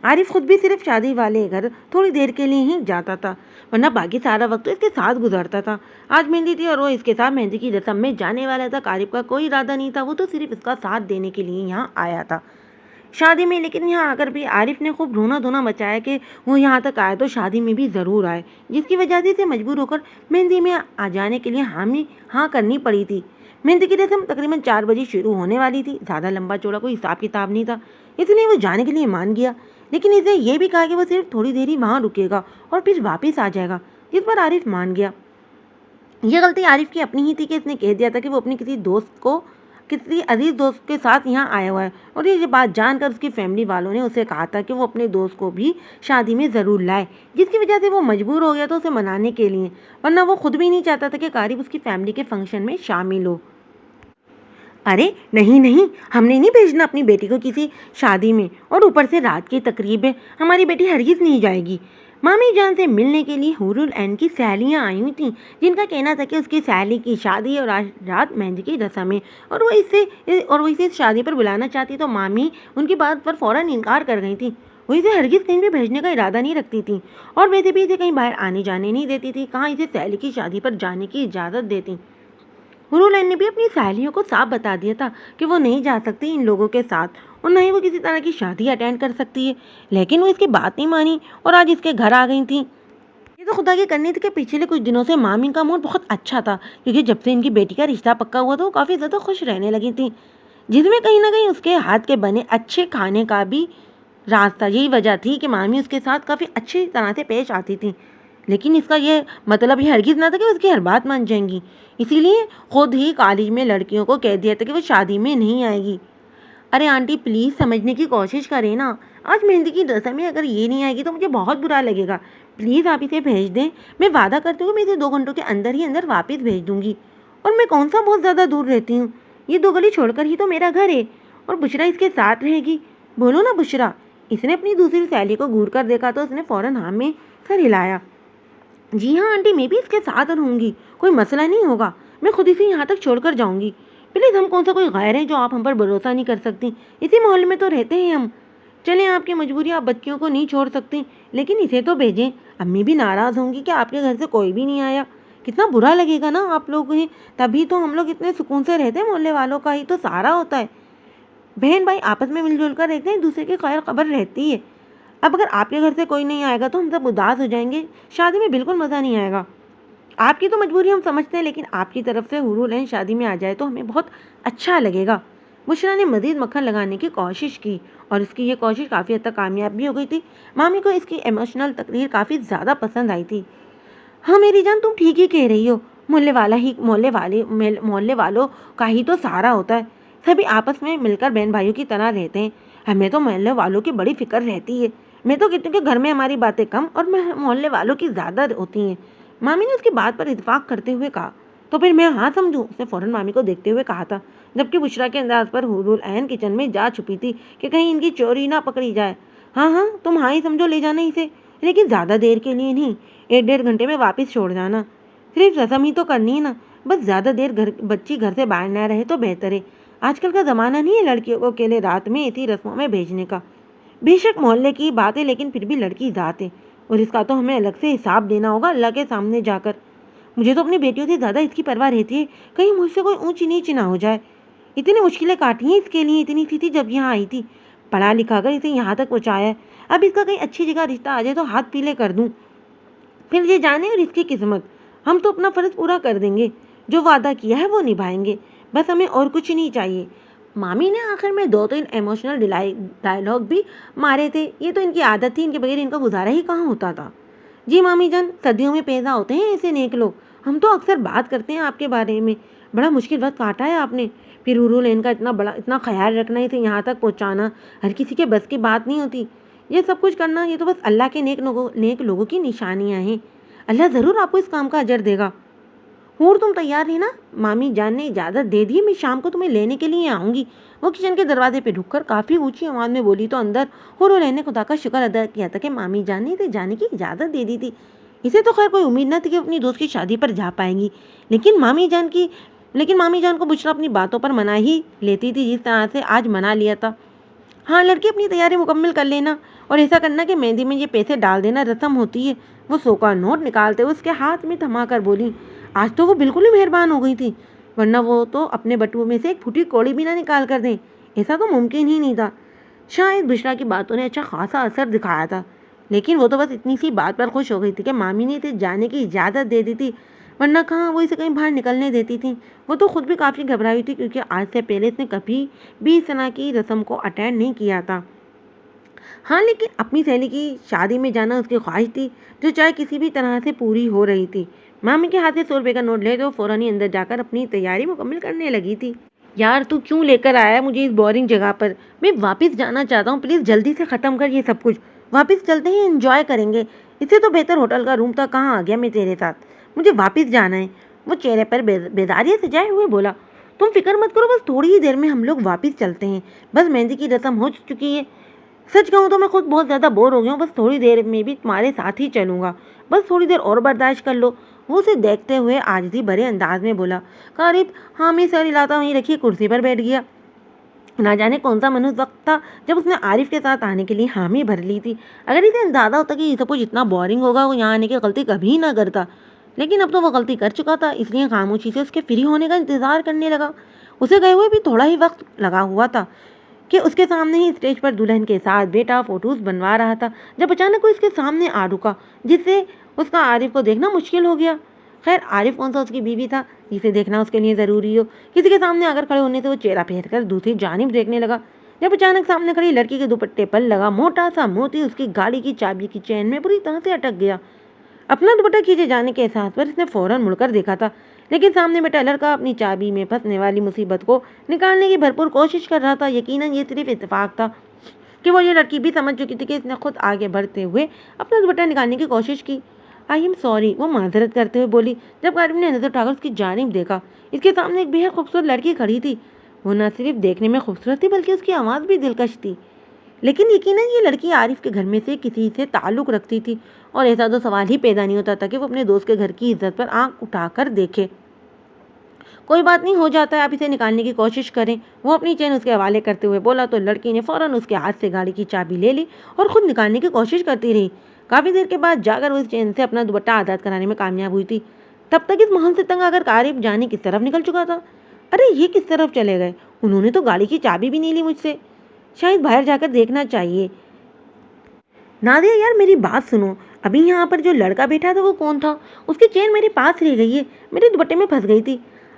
[SPEAKER 1] عارف خود بھی صرف شادی والے گھر تھوڑی دیر کے لیے ہی جاتا تھا، ورنہ باقی سارا وقت تو اس کے ساتھ گزارتا تھا۔ آج مہندی تھی اور وہ اس کے ساتھ مہندی کی رسم میں جانے والا تھا۔ عارف کا کوئی ارادہ نہیں تھا، وہ تو صرف اس کا ساتھ دینے کے لیے یہاں آیا تھا شادی میں۔ لیکن یہاں آ کر بھی عارف نے خوب رونا دھونا مچایا کہ وہ یہاں تک آئے تو شادی میں بھی ضرور آئے، جس کی وجہ سے اسے مجبور ہو کر مہندی میں آ جانے کے لیے ہاں کرنی پڑی تھی۔ مہندی کی رسم تقریباً 4 بجے شروع ہونے والی تھی۔ زیادہ لمبا چوڑا کوئی حساب کتاب نہیں تھا، اس لیے وہ جانے کے لیے مان گیا، لیکن اسے یہ بھی کہا کہ وہ صرف تھوڑی دیر ہی وہاں رکے گا اور پھر واپس آ جائے گا، جس پر عارف مان گیا۔ یہ غلطی عارف کی اپنی ہی تھی کہ اس نے کہہ دیا تھا کہ وہ اپنی کسی عزیز دوست کے ساتھ یہاں آیا ہوا ہے، اور یہ بات جان کر اس کی فیملی والوں نے اسے کہا تھا کہ وہ اپنے دوست کو بھی شادی میں ضرور لائے، جس کی وجہ سے وہ مجبور ہو گیا تھا اسے منانے کے لیے، ورنہ وہ خود بھی نہیں چاہتا تھا کہ عارف اس کی فیملی کے فنکشن میں شامل ہو۔ ارے نہیں، ہم نے نہیں بھیجنا اپنی بیٹی کو کسی شادی میں، اور اوپر سے رات کی تقریب ہے، ہماری بیٹی ہرگز نہیں جائے گی۔ مامی جان سے ملنے کے لیے حور العین کی سہیلیاں آئی ہوئی تھیں، جن کا کہنا تھا کہ اس کی سہیلی کی شادی ہے اور آج رات مہندی کی رسم ہے، اور وہ اسے اس شادی پر بلانا چاہتی، تو مامی ان کی بات پر فوراً انکار کر گئی تھی۔ وہ اسے ہرگز کہیں بھی بھیجنے کا ارادہ نہیں رکھتی تھی، اور ویسے بھی اسے کہیں باہر آنے جانے نہیں دیتی تھی، کہاں اسے سہیلی کی شادی پر جانے کی اجازت دیتی۔ حور العین نے بھی اپنی سہیلیوں کو صاف بتا دیا تھا کہ وہ نہیں جا سکتی ان لوگوں کے ساتھ، اور نہ ہی وہ کسی طرح کی شادی اٹینڈ کر سکتی ہے، لیکن وہ اس کی بات نہیں مانی اور آج اس کے گھر آ گئی تھی۔ یہ تو خدا کی کرنی تھی کہ پچھلے کچھ دنوں سے مامی کا موڈ بہت اچھا تھا، کیونکہ جب سے ان کی بیٹی کا رشتہ پکا ہوا تھا وہ کافی زیادہ خوش رہنے لگی تھی، جس میں کہیں نہ کہیں اس کے ہاتھ کے بنے اچھے کھانے کا بھی راز تھا۔ یہی وجہ تھی کہ مامی اس کے ساتھ کافی اچھی طرح سے پیش آتی تھی، لیکن اس کا یہ مطلب یہ ہرگز نہ تھا کہ وہ اس کی ہر بات مان جائیں گی۔ اسی لیے خود ہی کالج میں لڑکیوں کو کہہ دیا تھا کہ وہ شادی میں نہیں آئے گی۔ ارے آنٹی پلیز سمجھنے کی کوشش کریں نا، آج مہندی کی رسم میں اگر یہ نہیں آئے گی تو مجھے بہت برا لگے گا، پلیز آپ اسے بھیج دیں، میں وعدہ کرتی ہوں کہ میں اسے 2 گھنٹوں کے اندر ہی اندر واپس بھیج دوں گی، اور میں کون سا بہت زیادہ دور رہتی ہوں، یہ 2 گلی چھوڑ کر ہی تو میرا گھر ہے، اور بشرا اس کے ساتھ رہے گی، بولو نا بشرا۔ اس نے اپنی دوسری سہیلی کو گھور کر دیکھا تو اس نے فوراً ہاں میں سر ہلایا۔ جی ہاں آنٹی، میں بھی اس کے ساتھ رہوں گی، کوئی مسئلہ نہیں ہوگا، میں خود اسے یہاں تک چھوڑ کر جاؤں گی، پلیز ہم کون سا کوئی غیر ہیں جو آپ ہم پر بھروسہ نہیں کر سکتی، اسی محلے میں تو رہتے ہیں ہم، چلیں آپ کی مجبوری، آپ بچیوں کو نہیں چھوڑ سکتی، لیکن اسے تو بھیجیں، امی بھی ناراض ہوں گی کہ آپ کے گھر سے کوئی بھی نہیں آیا، کتنا برا لگے گا نا آپ لوگ ہیں، تبھی تو ہم لوگ اتنے سکون سے رہتے ہیں، محلے والوں کا ہی تو سہارا ہوتا ہے، بہن بھائی آپس میں مل جل کر رہتے ہیں، ایک دوسرے کی خیر خبر رہتی ہے، اب اگر آپ کے گھر سے کوئی نہیں آئے گا تو ہم سب اداس ہو جائیں گے، شادی میں بالکل مزہ نہیں آئے گا، آپ کی تو مجبوری ہم سمجھتے ہیں، لیکن آپ کی طرف سے حور العین شادی میں آ جائے تو ہمیں بہت اچھا لگے گا۔ بشرا نے مزید مکھن لگانے کی کوشش کی، اور اس کی یہ کوشش کافی حد تک کامیاب بھی ہو گئی تھی۔ مامی کو اس کی ایموشنل تقریر کافی زیادہ پسند آئی تھی۔ ہاں میری جان، تم ٹھیک ہی کہہ رہی ہو، محلے والوں کا ہی تو سہارا ہوتا ہے، سبھی آپس میں مل کر بہن بھائیوں کی طرح رہتے ہیں، ہمیں تو محلے والوں کی بڑی فکر رہتی ہے، میں تو کہتی ہوں کہ گھر میں ہماری باتیں کم اور محلے والوں کی زیادہ ہوتی ہیں۔ مامی نے اس کی بات پر اتفاق کرتے ہوئے کہا، تو پھر میں ہاں سمجھوں، اس نے فوراً مامی کو دیکھتے ہوئے کہا تھا، جبکہ بشرا کے انداز پر حور العین کچن میں جا چھپی تھی کہ کہیں ان کی چوری نہ پکڑی جائے۔ ہاں تم ہاں ہی سمجھو، لے جانا اسے، لیکن زیادہ دیر کے لیے نہیں، 1-1.5 گھنٹے میں واپس چھوڑ جانا، صرف رسم ہی تو کرنی ہے نا، بس زیادہ دیر بچی گھر سے باہر نہ رہے تو بہتر ہے، آج کل کا زمانہ نہیں ہے لڑکیوں کو اکیلے رات میں ایسی رسموں میں بھیجنے کا۔ بے شک محلے کی بات ہے لیکن پھر بھی لڑکی ذات ہے اور اس کا تو ہمیں الگ سے حساب دینا ہوگا اللہ کے سامنے جا کر۔ مجھے تو اپنی بیٹیوں سے زیادہ اس کی پرواہ رہتی ہے کہیں مجھ سے کوئی اونچ نیچ نہ ہو جائے۔ اتنی مشکلیں کاٹی ہیں اس کے لیے، اتنی سی تھی جب یہاں آئی تھی، پڑھا لکھا کر اسے یہاں تک پہنچایا ہے، اب اس کا کہیں اچھی جگہ رشتہ آ جائے تو ہاتھ پیلے کر دوں۔ پھر یہ جانے اور اس کی قسمت، ہم تو اپنا فرض پورا کر دیں گے، جو وعدہ کیا ہے وہ نبھائیں گے، بس ہمیں اور کچھ نہیں چاہیے۔ مامی نے آخر میں 2-3 ایموشنل ڈائلاگ بھی مارے تھے، یہ تو ان کی عادت تھی، ان کے بغیر ان کا گزارا ہی کہاں ہوتا تھا۔ جی مامی جان، صدیوں میں پیدا ہوتے ہیں ایسے نیک لوگ، ہم تو اکثر بات کرتے ہیں آپ کے بارے میں، بڑا مشکل وقت کاٹا ہے آپ نے، پھر حورولین کا اتنا خیال رکھنا، اسے یہاں تک پہنچانا ہر کسی کے بس کی بات نہیں ہوتی، یہ سب کچھ کرنا یہ تو بس اللہ کے نیک لوگوں کی نشانیاں ہیں، اللہ ضرور آپ کو اس کام کا اجر دے گا۔ حور تم تیار ہے نا؟ مامی جان نے اجازت دے دی، میں شام کو تمہیں لینے کے لیے آؤں گی۔ وہ کچن کے دروازے پہ ڈھک کر کافی اونچی آواز میں بولی تو اندر حورولین نے خدا کا شکر ادا کیا تھا کہ مامی جان نے اسے جانے کی اجازت دے دی تھی۔ اسے تو خیر کوئی امید نہ تھی کہ اپنی دوست کی شادی پر جا پائے گی، لیکن مامی جان کو بشرا اپنی باتوں پر منا ہی لیتی تھی جس طرح سے آج منا لیا تھا۔ ہاں لڑکی اپنی تیاری مکمل کر لینا اور ایسا کرنا کہ مہندی میں یہ پیسے ڈال دینا رسم ہوتی ہے۔ وہ 100 کا نوٹ نکالتے ہوئے اس کے ہاتھ میں تھما کر بولی، آج تو وہ بالکل ہی مہربان ہو گئی تھی، ورنہ وہ تو اپنے بٹوے میں سے ایک پھوٹی کوڑی بھی نہ نکال کر دیں، ایسا تو ممکن ہی نہیں تھا۔ شاید بشرا کی باتوں نے اچھا خاصا اثر دکھایا تھا، لیکن وہ تو بس اتنی سی بات پر خوش ہو گئی تھی کہ مامی نے اسے جانے کی اجازت دے دی تھی، ورنہ کہاں وہ اسے کہیں باہر نکلنے دیتی تھی۔ وہ تو خود بھی کافی گھبرائی تھی کیونکہ آج سے پہلے اس نے کبھی بھی اس طرح کی رسم کو اٹینڈ نہیں کیا تھا۔ ہاں لیکن اپنی سہیلی کی شادی میں جانا اس کی خواہش تھی جو چاہے کسی بھی طرح سے پوری ہو رہی تھی۔ مامی کے ہاتھ سے 100 روپے کا نوٹ لے تو فوراً ہی اندر جا کر اپنی تیاری مکمل کرنے لگی تھی۔ یار تو کیوں لے کر آیا ہے مجھے اس بورنگ جگہ پر؟ میں واپس جانا چاہتا ہوں، پلیز جلدی سے ختم کر یہ سب کچھ، واپس چلتے ہیں انجوائے کریں گے، اس سے تو بہتر ہوٹل کا روم تک کہاں آ گیا میں تیرے ساتھ، مجھے واپس جانا ہے۔ وہ چہرے پر بیزاریت سجائے ہوئے بولا، تم فکر مت کرو، بس تھوڑی ہی دیر میں ہم لوگ واپس چلتے ہیں، بس مہندی کی رسم ہو چکی ہے، سچ کہوں تو میں خود بہت زیادہ بور ہو گیا ہوں، بس تھوڑی دیر میں بھی تمہارے ساتھ ہی چلوں گا، بس تھوڑی دیر اور برداشت کر لو۔ وہ اسے دیکھتے ہوئے عاجزی بھرے انداز میں بولا۔ قریب حامی سر ہلاتا وہیں رکھی کرسی پر بیٹھ گیا۔ نہ جانے کون سا منحوس وقت تھا جب اس نے عارف کے ساتھ آنے کے لیے حامی بھر لی تھی۔ اگر اسے اندازہ ہوتا کہ یہ سب کچھ اتنا بورنگ ہوگا وہ یہاں آنے کی غلطی کبھی نہ کرتا، لیکن اب تو وہ غلطی کر چکا تھا، اس لیے خاموشی سے اس کے فری ہونے کا انتظار کرنے لگا۔ اسے گئے ہوئے بھی تھوڑا ہی وقت لگا ہوا تھا کہ اس کے سامنے ہی اسٹیج پر دلہن کے ساتھ بیٹا فوٹوز بنوا رہا تھا جب اچانک کوئی اس کے سامنے آ رکا، جس سے اس کا عارف کو دیکھنا مشکل ہو گیا۔ خیر عارف کون سا اس کی بیوی تھا جسے دیکھنا اس کے لیے ضروری ہو؟ کسی کے سامنے آ کر کھڑے ہونے سے وہ چہرہ پھیر کر دوسری جانب دیکھنے لگا جب اچانک سامنے کھڑی لڑکی کے دوپٹے پر لگا موٹا سا موتی اس کی گاڑی کی چابی کی چین میں پوری طرح سے اٹک گیا۔ اپنا دوپٹہ کھینچے جانے کے احساس پر اس نے فوراً مڑ کر دیکھا تھا، لیکن سامنے بیٹھا لڑکا اپنی چابی میں پھنسنے والی مصیبت کو نکالنے کی بھرپور کوشش کر رہا تھا۔ یقیناً یہ صرف اتفاق تھا کہ وہ یہ لڑکی بھی سمجھ چکی تھی کہ اس نے خود آگے بڑھتے ہوئے اپنا دوپٹہ نکالنے کی کوشش کی۔ آئی ایم سوری، وہ معذرت کرتے ہوئے بولی جب قریب نے نظر اٹھا کر اس کی جانب دیکھا۔ اس کے سامنے ایک بے حد خوبصورت لڑکی کھڑی تھی، وہ نہ صرف دیکھنے میں خوبصورت تھی بلکہ اس کی آواز بھی دلکش تھی، لیکن یقیناً یہ لڑکی عارف کے گھر میں سے کسی سے تعلق رکھتی تھی اور ایسا تو سوال ہی پیدا نہیں ہوتا تھا کہ وہ اپنے دوست کے گھر کی عزت پر آنکھ اٹھا کر دیکھے۔ کوئی بات نہیں، ہو جاتا ہے، آپ اسے نکالنے کی کوشش کریں، وہ اپنی چین اس کے حوالے کرتے ہوئے بولا تو لڑکی نے فوراً اس کے ہاتھ سے گاڑی کی چابی لے لی اور خود نکالنے کی کوشش کرتی رہی۔ کافی دیر کے بعد جا کر وہ اس چین سے اپنا دوپٹہ آزاد کرانے میں کامیاب ہوئی تھی۔ تب تک اس ماحول سے تنگ آ کر عارف جانے کس طرف نکل چکا تھا۔ ارے یہ کس طرف چلے گئے؟ انہوں نے تو گاڑی کی چابی بھی نہیں لی مجھ سے، شاید باہر جا کر دیکھنا چاہیے۔ نادیہ یار میری بات سنو، ابھی یہاں پر جو لڑکا بیٹھا تھا وہ کون تھا؟ اس کی چین میرے پاس رہ گئی ہے، میرے دوپٹے میں پھنس گئی تھی۔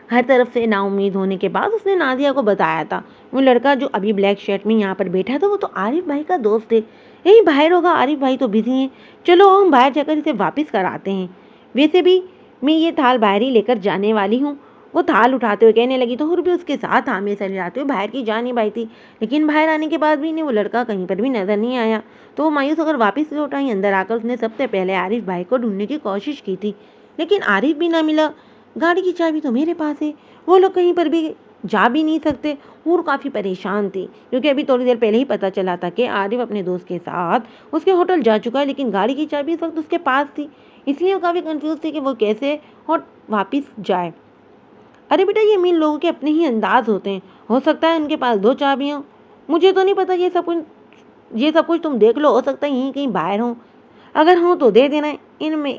[SPEAKER 1] ہر طرف سے نا امید ہونے کے بعد اس نے نادیہ کو بتایا تھا، وہ لڑکا جو ابھی بلیک شرٹ میں یہاں پر بیٹھا تھا وہ تو عارف بھائی کا دوست ہے، یہی باہر ہوگا، عارف بھائی تو بزی ہیں، چلو ہم باہر جا کر اسے واپس کراتے ہیں، ویسے بھی میں یہ تھال باہر ہی لے کر جانے والی ہوں۔ وہ تھال اٹھاتے ہوئے کہنے لگی تو حور بھی اس کے ساتھ ہامے سے جاتے ہوئے باہر کی جانب آئی تھی، لیکن باہر آنے کے بعد بھی انہیں وہ لڑکا کہیں پر بھی نظر نہیں آیا، تو وہ مایوس ہو کر واپس لوٹ آئی۔ اندر آ کر اس نے سب سے پہلے عارف بھائی کو ڈھونڈنے کی کوشش کی تھی، لیکن عارف بھی نہ ملا۔ گاڑی کی چابی تو میرے پاس ہے، وہ لوگ کہیں پر بھی جا بھی نہیں سکتے۔ حور کافی پریشان تھی کیونکہ ابھی تھوڑی دیر پہلے ہی پتا چلا تھا کہ عارف اپنے دوست کے ساتھ اس کے ہوٹل جا چکا ہے، لیکن گاڑی کی چابی اس وقت اس کے پاس تھی، اس لیے وہ کافی کنفیوز تھی کہ وہ کیسے واپس جائے۔ ارے بیٹا یہ امیر لوگوں کے اپنے ہی انداز ہوتے ہیں، ہو سکتا ہے ان کے پاس 2 چابیاں، مجھے تو نہیں پتا یہ سب کچھ یہ سب کچھ تم دیکھ لو، ہو سکتا ہے یہیں کہیں باہر ہوں، اگر ہوں تو دے دینا ان میں۔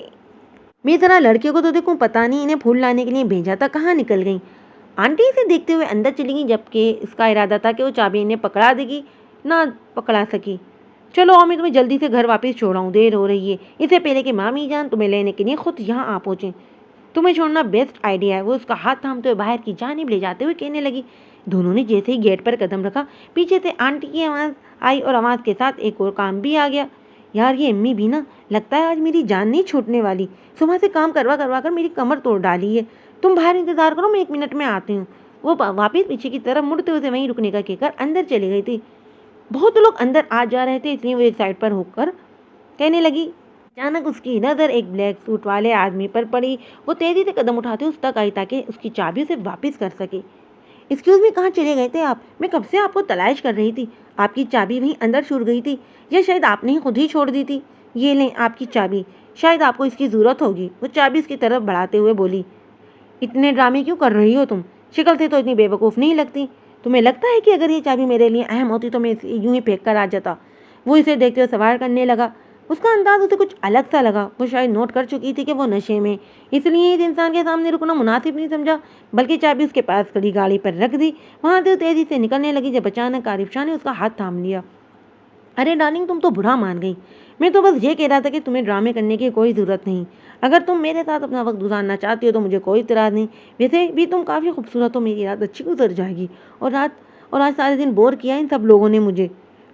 [SPEAKER 1] میری طرح لڑکیوں کو تو دیکھوں پتہ نہیں انہیں پھول لانے کے لیے بھیجا تھا کہاں نکل گئیں۔ آنٹی اسے دیکھتے ہوئے اندر چلی گئی، جبکہ اس کا ارادہ تھا کہ وہ چابی انہیں پکڑا دے گی، نہ پکڑا سکی۔ چلو اور میں تمہیں جلدی سے گھر واپس چھوڑاؤں، دیر ہو رہی ہے، اسے پہلے کہ مامی جان تمہیں لینے کے لیے خود یہاں آ پہنچیں۔ تمہیں چھوڑنا بیسٹ آئیڈیا ہے، وہ اس کا ہاتھ تھامتے ہوئے باہر کی جانب لے جاتے ہوئے کہنے لگی۔ دونوں نے جیسے ہی گیٹ پر قدم رکھا، پیچھے سے آنٹی کی آواز آئی اور آواز کے ساتھ ایک اور کام بھی آ گیا۔ یار یہ امی بھی نا، لگتا ہے آج میری جان نہیں چھوٹنے والی، صبح سے کام کروا کر میری کمر توڑ ڈالی ہے۔ تم باہر انتظار کرو، میں 1 منٹ میں آتی ہوں۔ وہ واپس پیچھے کی طرف مڑتے ہوئے وہیں رکنے کا کہہ کر اندر چلی گئی تھی۔ بہت لوگ اندر آ جا رہے تھے، اس لیے وہ ایک سائڈ پر ہو کر کہنے لگی۔ اچانک اس کی نظر ایک بلیک سوٹ والے آدمی پر پڑی۔ وہ تیزی سے قدم اٹھاتے اس تک آئی تاکہ اس کی چابی اسے واپس کر سکے۔ ایکسکیوز می، کہاں چلے گئے تھے آپ؟ میں کب سے آپ کو تلاش کر رہی تھی۔ آپ کی چابی وہیں اندر چھوڑ گئی تھی، یا شاید آپ نے خود ہی چھوڑ دی تھی۔ یہ لیں آپ کی چابی، شاید آپ کو اس کی ضرورت ہوگی۔ وہ چابی اس کی طرف بڑھاتے ہوئے بولی۔ اتنے ڈرامے کیوں کر رہی ہو تم؟ شکل سے تو اتنی بے وقوف نہیں لگتی۔ تمہیں لگتا ہے کہ اگر یہ چابی میرے لیے اہم ہوتی تو میں اسے یوں ہی پھینک کر آ جاتا؟ وہ اسے دیکھتے ہوئے سوال کرنے لگا۔ اس کا انداز اسے کچھ الگ سا لگا۔ وہ شاید نوٹ کر چکی تھی کہ وہ نشے میں، اس لیے اس انسان کے سامنے رکنا مناسب نہیں سمجھا، بلکہ چابی اس کے پاس کھڑی گاڑی پر رکھ دی۔ وہاں سے تیزی سے نکلنے لگی جب اچانک عارف شاہ نے اس کا ہاتھ تھام لیا۔ ارے ڈارلنگ، تم تو برا مان گئی۔ میں تو بس یہ کہہ رہا تھا کہ تمہیں ڈرامے کرنے کی کوئی ضرورت نہیں۔ اگر تم میرے ساتھ اپنا وقت گزارنا چاہتی ہو تو مجھے کوئی اعتراض نہیں۔ ویسے بھی تم کافی خوبصورت ہو، میری رات اچھی گزر جائے گی۔ اور آج سارے دن بور کیا ان سب لوگوں نے مجھے۔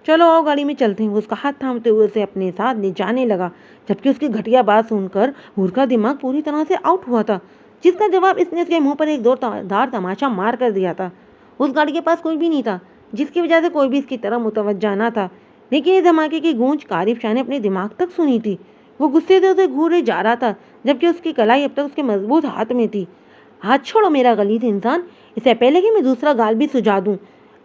[SPEAKER 1] چلو آؤ گاڑی میں چلتے ہیں۔ وہ اس کا ہاتھ تھامتے ہوئے اسے اپنے ساتھ لے جانے لگا، جبکہ اس کی گھٹیا بات سن کر حور کا دماغ پوری طرح سے آؤٹ ہوا تھا، جس کا جواب اس نے اس کے منہ پر ایک دار تماشا مار کر دیا تھا۔ اس گاڑی کے پاس کوئی بھی نہیں تھا، جس کی وجہ سے کوئی بھی اس کی طرف متوجہ نہ تھا، لیکن اس دھماکے کی گونج عارف شاہ نے اپنے دماغ تک سنی تھی۔ وہ غصے سے اسے گھورے جا رہا تھا، جبکہ اس کی کلائی اب تک اس کے مضبوط ہاتھ میں تھی۔ ہاتھ چھوڑو میرا غلیظ انسان، اس سے پہلے کہ میں دوسرا گال بھی سجا دوں۔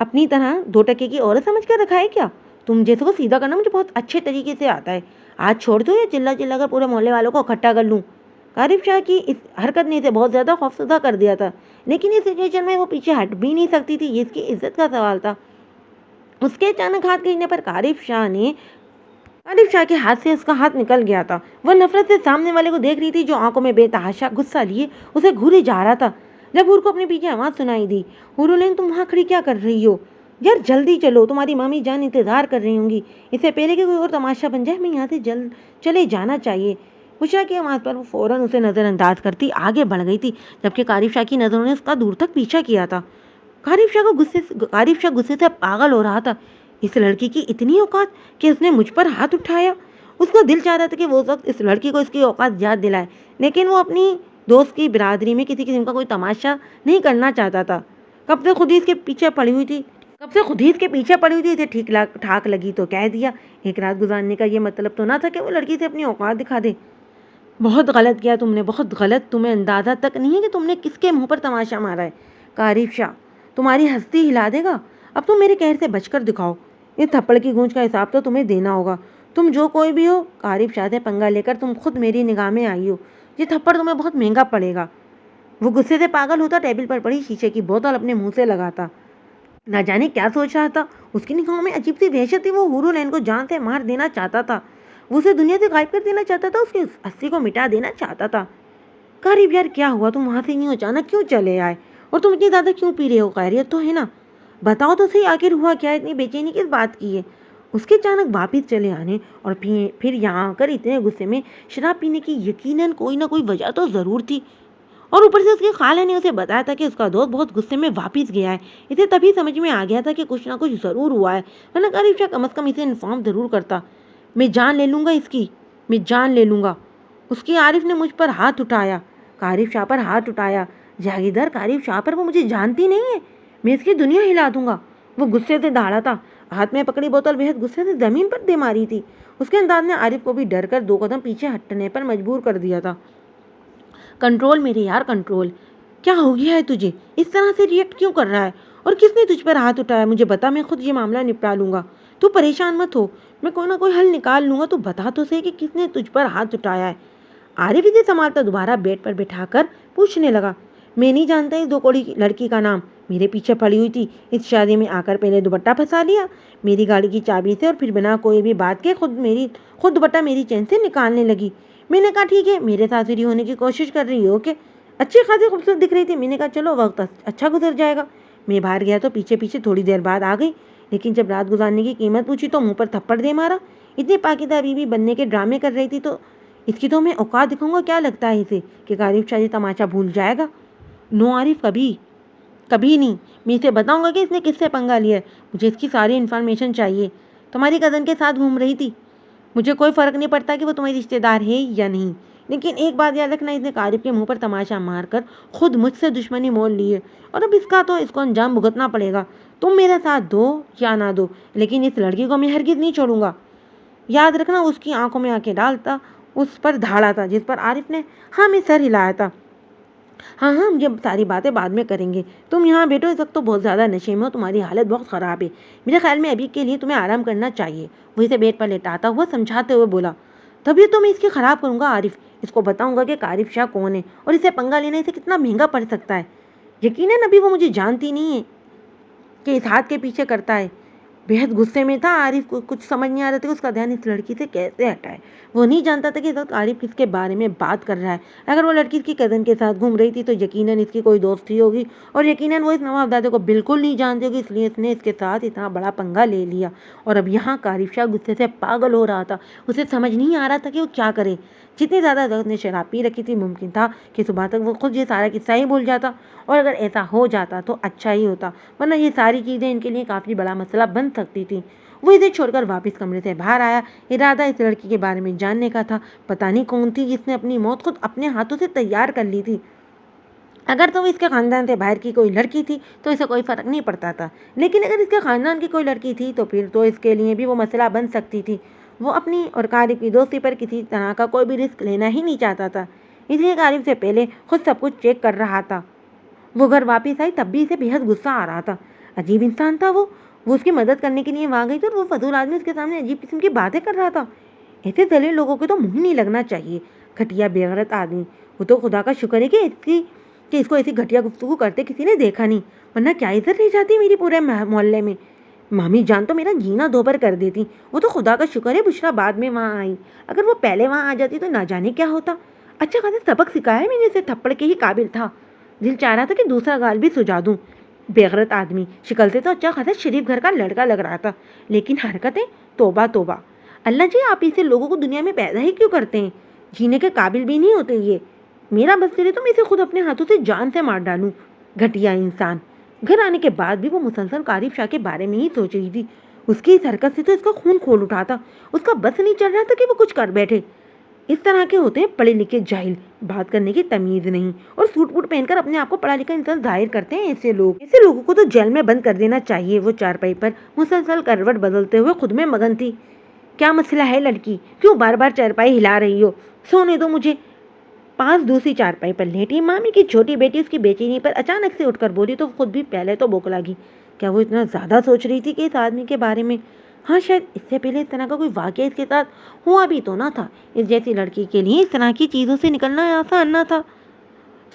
[SPEAKER 1] اپنی طرح 2 ٹکے کی عورت سمجھ کر رکھا ہے کیا؟ تم جیسے کو سیدھا کرنا مجھے بہت اچھے طریقے سے آتا ہے۔ ہاتھ چھوڑ دو یا چلا چلا کر پورے محلے والوں کو اکٹھا کر لوں۔ عارف شاہ کی اس حرکت نے اسے بہت زیادہ خوفزدہ کر دیا تھا، لیکن اس سچویشن میں وہ پیچھے ہٹ بھی نہیں سکتی تھی، یہ اس کی عزت کا سوال تھا۔ اس کے اچانک ہاتھ کھینچنے پر عارف شاہ کے ہاتھ سے اس کا ہاتھ نکل گیا تھا۔ وہ نفرت سے سامنے والے کو دیکھ رہی تھی، جو آنکھوں میں بے تحاشا غصہ لیے اسے گھورے جا رہا تھا۔ جب حور کو اپنے پیچھے آواز سنائی دی، حورولین تم وہاں کھڑی کیا کر رہی ہو؟ یار جلدی چلو، تمہاری مامی جان انتظار کر رہی ہوں گی۔ اس سے پہلے کہ کوئی اور تماشا بن جائے، ہمیں یہاں سے چلے جانا چاہیے۔ عشا کی آواز پر وہ فوراً اسے نظر انداز کرتی آگے بڑھ گئی تھی، جبکہ عارف شاہ کی نظروں نے اس کا دور تک پیچھا کیا تھا۔ عارف شاہ غصے سے پاگل ہو رہا تھا۔ اس لڑکی کی اتنی اوقات کہ اس نے مجھ پر ہاتھ اٹھایا۔ اس کا دل چاہ رہا تھا کہ وہ وقت اس لڑکی کو اس کی اوقات یاد دلائے، لیکن وہ اپنی دوست کی برادری میں کسی قسم کا کوئی تماشا نہیں کرنا چاہتا تھا۔ کب سے خود ہی اس کے پیچھے پڑی ہوئی تھی، اسے ٹھیک ٹھاک لگی تو کہہ دیا۔ ایک رات گزارنے کا یہ مطلب تو نہ تھا کہ وہ لڑکی سے اپنی اوقات دکھا دے۔ بہت غلط کیا تم نے، بہت غلط۔ تمہیں اندازہ تک نہیں ہے کہ تم نے کس کے منہ پر تماشا مارا ہے۔ عارف شاہ تمہاری ہستی ہلا دے گا، اب تم میرے قہر سے بچ کر دکھاؤ۔ اس تھپڑ کی گونج کا حساب تو تمہیں دینا ہوگا، تم جو کوئی بھی ہو۔ عارف شاہ سے پنگا لے کر تم خود میری نگاہ میں آئی ہو، یہ تھپڑ تمہیں بہت مہنگا پڑے گا۔ وہ غصے سے پاگل ہوتا ٹیبل پر پڑی شیشے کی بوتل اپنے منہ سے لگاتا۔ نہ جانے کیا سوچ رہا تھا، اس کی نگاہوں میں عجیب سی وحشت تھی۔ وہ حورولین کو جان سے مار دینا چاہتا تھا، وہ اسے دنیا سے غائب کر دینا چاہتا تھا، اس کی ہستی کو مٹا دینا چاہتا تھا۔ عارف یار کیا ہوا، تم وہاں سے یوں اچانک کیوں چلے آئے، اور تم اتنی زیادہ کیوں پی رہے ہو؟ خیریت تو ہے نا؟ بتاؤ تو صحیح، آخر ہوا کیا؟ اتنی بے چینی کس بات کی ہے؟ اس کے اچانک واپس چلے آنے اور پھر یہاں آ کر اتنے غصے میں شراب پینے کی یقیناً کوئی نہ کوئی وجہ تو ضرور تھی، اور اوپر سے اس کی خالہ نے اسے بتایا تھا کہ اس کا دوست بہت غصے میں واپس گیا ہے۔ اسے تبھی سمجھ میں آ گیا تھا کہ کچھ نہ کچھ ضرور ہوا ہے، ورنہ عارف شاہ کم از کم اسے انفارم ضرور کرتا۔ میں جان لے لوں گا اس کی، میں جان لے لوں گا۔ اس کی عارف نے مجھ پر ہاتھ اٹھایا، عارف شاہ پر ہاتھ اٹھایا۔ جاگیردار عارف شاہ پر، وہ مجھے جانتی نہیں ہے، میں اس کی دنیا ہلا دوں گا۔ وہ غصے سے دھاڑا تھا، ہاتھ میں پکڑی بوتل بےحد غصے سے زمین پر دے ماری تھی۔ اس کے انداز نے عارف کو بھی ڈر کر 2 قدم پیچھے ہٹنے پر مجبور کر دیا تھا۔ کنٹرول میرے یار، کنٹرول۔ کیا ہو گیا ہے تجھے؟ اس طرح سے ریئیکٹ کیوں کر رہا ہے؟ اور کس نے تجھ پر ہاتھ اٹھایا؟ مجھے بتا، میں خود یہ معاملہ نپٹا لوں گا۔ تو پریشان مت ہو، میں کوئی نہ کوئی حل نکال لوں گا۔ تو بتا تو صحیح کہ کس نے تجھ پر ہاتھ اٹھایا ہے؟ عارف اسے سنبھالتا دوبارہ بیڈ پر بٹھا کر پوچھنے لگا۔ میں نہیں جانتا اس 2 کوڑی لڑکی کا نام، میرے پیچھے پڑی ہوئی تھی، اس شادی میں آ کر پہلے دوپٹہ پھنسا لیا میری گاڑی کی چابی سے، اور پھر بنا کوئی بھی بات کے خود دوپٹہ میری چین سے نکالنے لگی۔ میں نے کہا ٹھیک ہے، میرے ساتھ فری ہونے کی کوشش کر رہی ہو کہ اچھی خاصی خوبصورت دکھ رہی تھی۔ میں نے کہا چلو وقت اچھا گزر جائے گا۔ میں باہر گیا تو پیچھے تھوڑی دیر بعد آ گئی، لیکن جب رات گزارنے کی قیمت پوچھی تو منہ پر تھپڑ دے مارا۔ اتنی پاکیزہ بیوی بننے کے ڈرامے کر رہی تھی تو اس کی تو میں اوقات دکھاؤں گا۔ کیا لگتا ہے اسے کہ عارف شاہ تماشا بھول جائے گا؟ نو عارف، کبھی نہیں۔ میں اسے بتاؤں گا کہ اس نے کس سے پنگا لیا ہے۔ مجھے اس کی ساری انفارمیشن چاہیے۔ تمہاری کزن کے ساتھ گھوم رہی تھی، مجھے کوئی فرق نہیں پڑتا کہ وہ تمہاری رشتے دار ہے یا نہیں، لیکن ایک بات یاد رکھنا، اس نے عارف کے منہ پر تماشا مار کر خود مجھ سے دشمنی مول لی ہے، اور اب اس کو انجام بھگتنا پڑے گا۔ تم میرا ساتھ دو یا نہ دو، لیکن اس لڑکی کو میں ہرگز نہیں چھوڑوں گا۔ یاد رکھنا، اس کی آنکھوں میں آنکھیں ڈالتا، اس پر دھاڑا تھا، جس پر عارف نے ہاں میں سر ہلایا تھا۔ ہاں یہ ساری باتیں بعد میں کریں گے، تم یہاں بیٹھو، اس وقت تو بہت زیادہ نشے میں ہو، تمہاری حالت بہت خراب ہے، میرے خیال میں ابھی کے لیے تمہیں آرام کرنا چاہیے۔ وہ اسے بیڈ پر لیٹاتا ہوا سمجھاتے ہوئے بولا، طبیعت تو میں اس کی خراب کروں گا عارف، اس کو بتاؤں گا کہ عارف شاہ کون ہے اور اسے پنگا لینا اسے کتنا مہنگا پڑ سکتا ہے۔ یقیناً ابھی وہ مجھے جانتی نہیں ہے کہ اس ہاتھ کے پیچھے کرتا ہے۔ بےحد غصے میں تھا عارف کو، کچھ سمجھ نہیں آ رہا تھا کہ اس کا دھیان اس لڑکی سے کیسے ہٹائے۔ وہ نہیں جانتا تھا کہ اس وقت عارف کس کے بارے میں بات کر رہا ہے۔ اگر وہ لڑکی اس کی کزن کے ساتھ گھوم رہی تھی تو یقیناً اس کی کوئی دوست ہی ہوگی، اور یقیناً وہ اس نوابزادے کو بالکل نہیں جانتی ہوگی، اس لیے اس نے اس کے ساتھ اتنا بڑا پنگا لے لیا۔ اور اب یہاں عارف شاہ غصے سے پاگل ہو رہا تھا، اسے سمجھ نہیں آ رہا تھا کہ وہ کیا کرے۔ جتنی زیادہ اس نے شراب پی رکھی تھی، ممکن تھا کہ صبح تک وہ خود یہ سارا قصہ ہی بھول جاتا، اور اگر ایسا ہو جاتا تو اچھا ہی ہوتا، ورنہ یہ ساری چیزیں ان کے لیے کافی بڑا مسئلہ بن سکتی تھی۔ وہ اسے چھوڑ کر واپس کمرے سے باہر آیا، ارادہ اس لڑکی کے بارے میں جاننے کا تھا۔ پتہ نہیں کون تھی جس نے اپنی موت خود اپنے ہاتھوں سے تیار کر لی تھی۔ اگر تو اس کے خاندان سے باہر کی کوئی لڑکی تھی تو اسے کوئی فرق نہیں پڑتا تھا، لیکن اگر اس کے خاندان کی کوئی لڑکی تھی تو پھر تو اس کے لیے بھی وہ مسئلہ بن سکتی تھی۔ وہ اپنی اور عارف کی دوستی پر کسی طرح کا کوئی بھی رسک لینا ہی نہیں چاہتا تھا، اس لیے عارف سے پہلے خود سب کچھ چیک کر رہا تھا۔ وہ گھر واپس آئی تب بھی اسے بےحد غصہ آ رہا تھا۔ عجیب انسان تھا وہ اس کی مدد کرنے کے لیے وہاں گئی تھی اور وہ فضول آدمی اس کے سامنے عجیب قسم کی باتیں کر رہا تھا۔ ایسے ذلیل لوگوں کو تو منہ نہیں لگنا چاہیے، گھٹیا بے غیرت آدمی۔ وہ تو خدا کا شکر ہے کہ اس کو ایسی گھٹیا گفتگو کرتے کسی نے دیکھا نہیں، ورنہ کیا عزت رہ جاتی میری پورے محلے میں۔ مامی جان تو میرا جینا دوبر کر دیتی۔ وہ تو خدا کا شکر ہے بشرا بعد میں وہاں آئی، اگر وہ پہلے وہاں آ جاتی تو نہ جانے کیا ہوتا۔ اچھا خاصا سبق سکھایا میں نے، اسے تھپڑ کے ہی قابل تھا۔ دل چاہ رہا تھا کہ دوسرا گال بھی سجا دوں۔ بے غیرت آدمی، شکل سے تو اچھا خاصا شریف گھر کا لڑکا لگ رہا تھا، لیکن حرکتیں توبہ توبہ۔ اللہ جی، آپ ایسے لوگوں کو دنیا میں پیدا ہی کیوں کرتے ہیں؟ جینے کے قابل بھی نہیں ہوتے یہ۔ میرا بس چلے تو میں اسے خود اپنے ہاتھوں سے جان سے مار ڈالوں۔ گھٹیا انسان۔ گھر آنے کے بعد بھی وہ مسلسل عارف شاہ کے بارے میں ہی سوچ رہی تھی۔ اس کی اس حرکت سے تو اس کا خون کھول اٹھا تھا، اس کا بس نہیں چل رہا تھا کہ وہ کچھ کر بیٹھے۔ اس طرح کے ہوتے ہیں پڑھے لکھے جاہل، بات کرنے کی تمیز نہیں، اور سوٹ بوٹ پہن کر اپنے آپ کو پڑھا لکھا انسان ظاہر کرتے ہیں۔ ایسے لوگوں کو تو جیل میں بند کر دینا چاہیے۔ وہ چارپائی پر مسلسل کروٹ بدلتے ہوئے خود میں مگن تھی۔ کیا مسئلہ ہے لڑکی؟ کیوں بار بار چارپائی ہلا رہی ہو؟ سونے دو مجھے۔ پاس دوسری چارپائی پر لیٹی مامی کی چھوٹی بیٹی اس کی بے چینی پر اچانک سے اٹھ کر بولی تو خود بھی پہلے تو بوکلا گی۔ کیا وہ اتنا زیادہ سوچ رہی تھی کہ اس آدمی کے بارے میں؟ ہاں، شاید اس سے پہلے اس طرح کا کوئی واقعہ اس کے ساتھ ہوا بھی تو نہ تھا۔ اس جیسی لڑکی کے لیے اس طرح کی چیزوں سے نکلنا آسان نہ تھا۔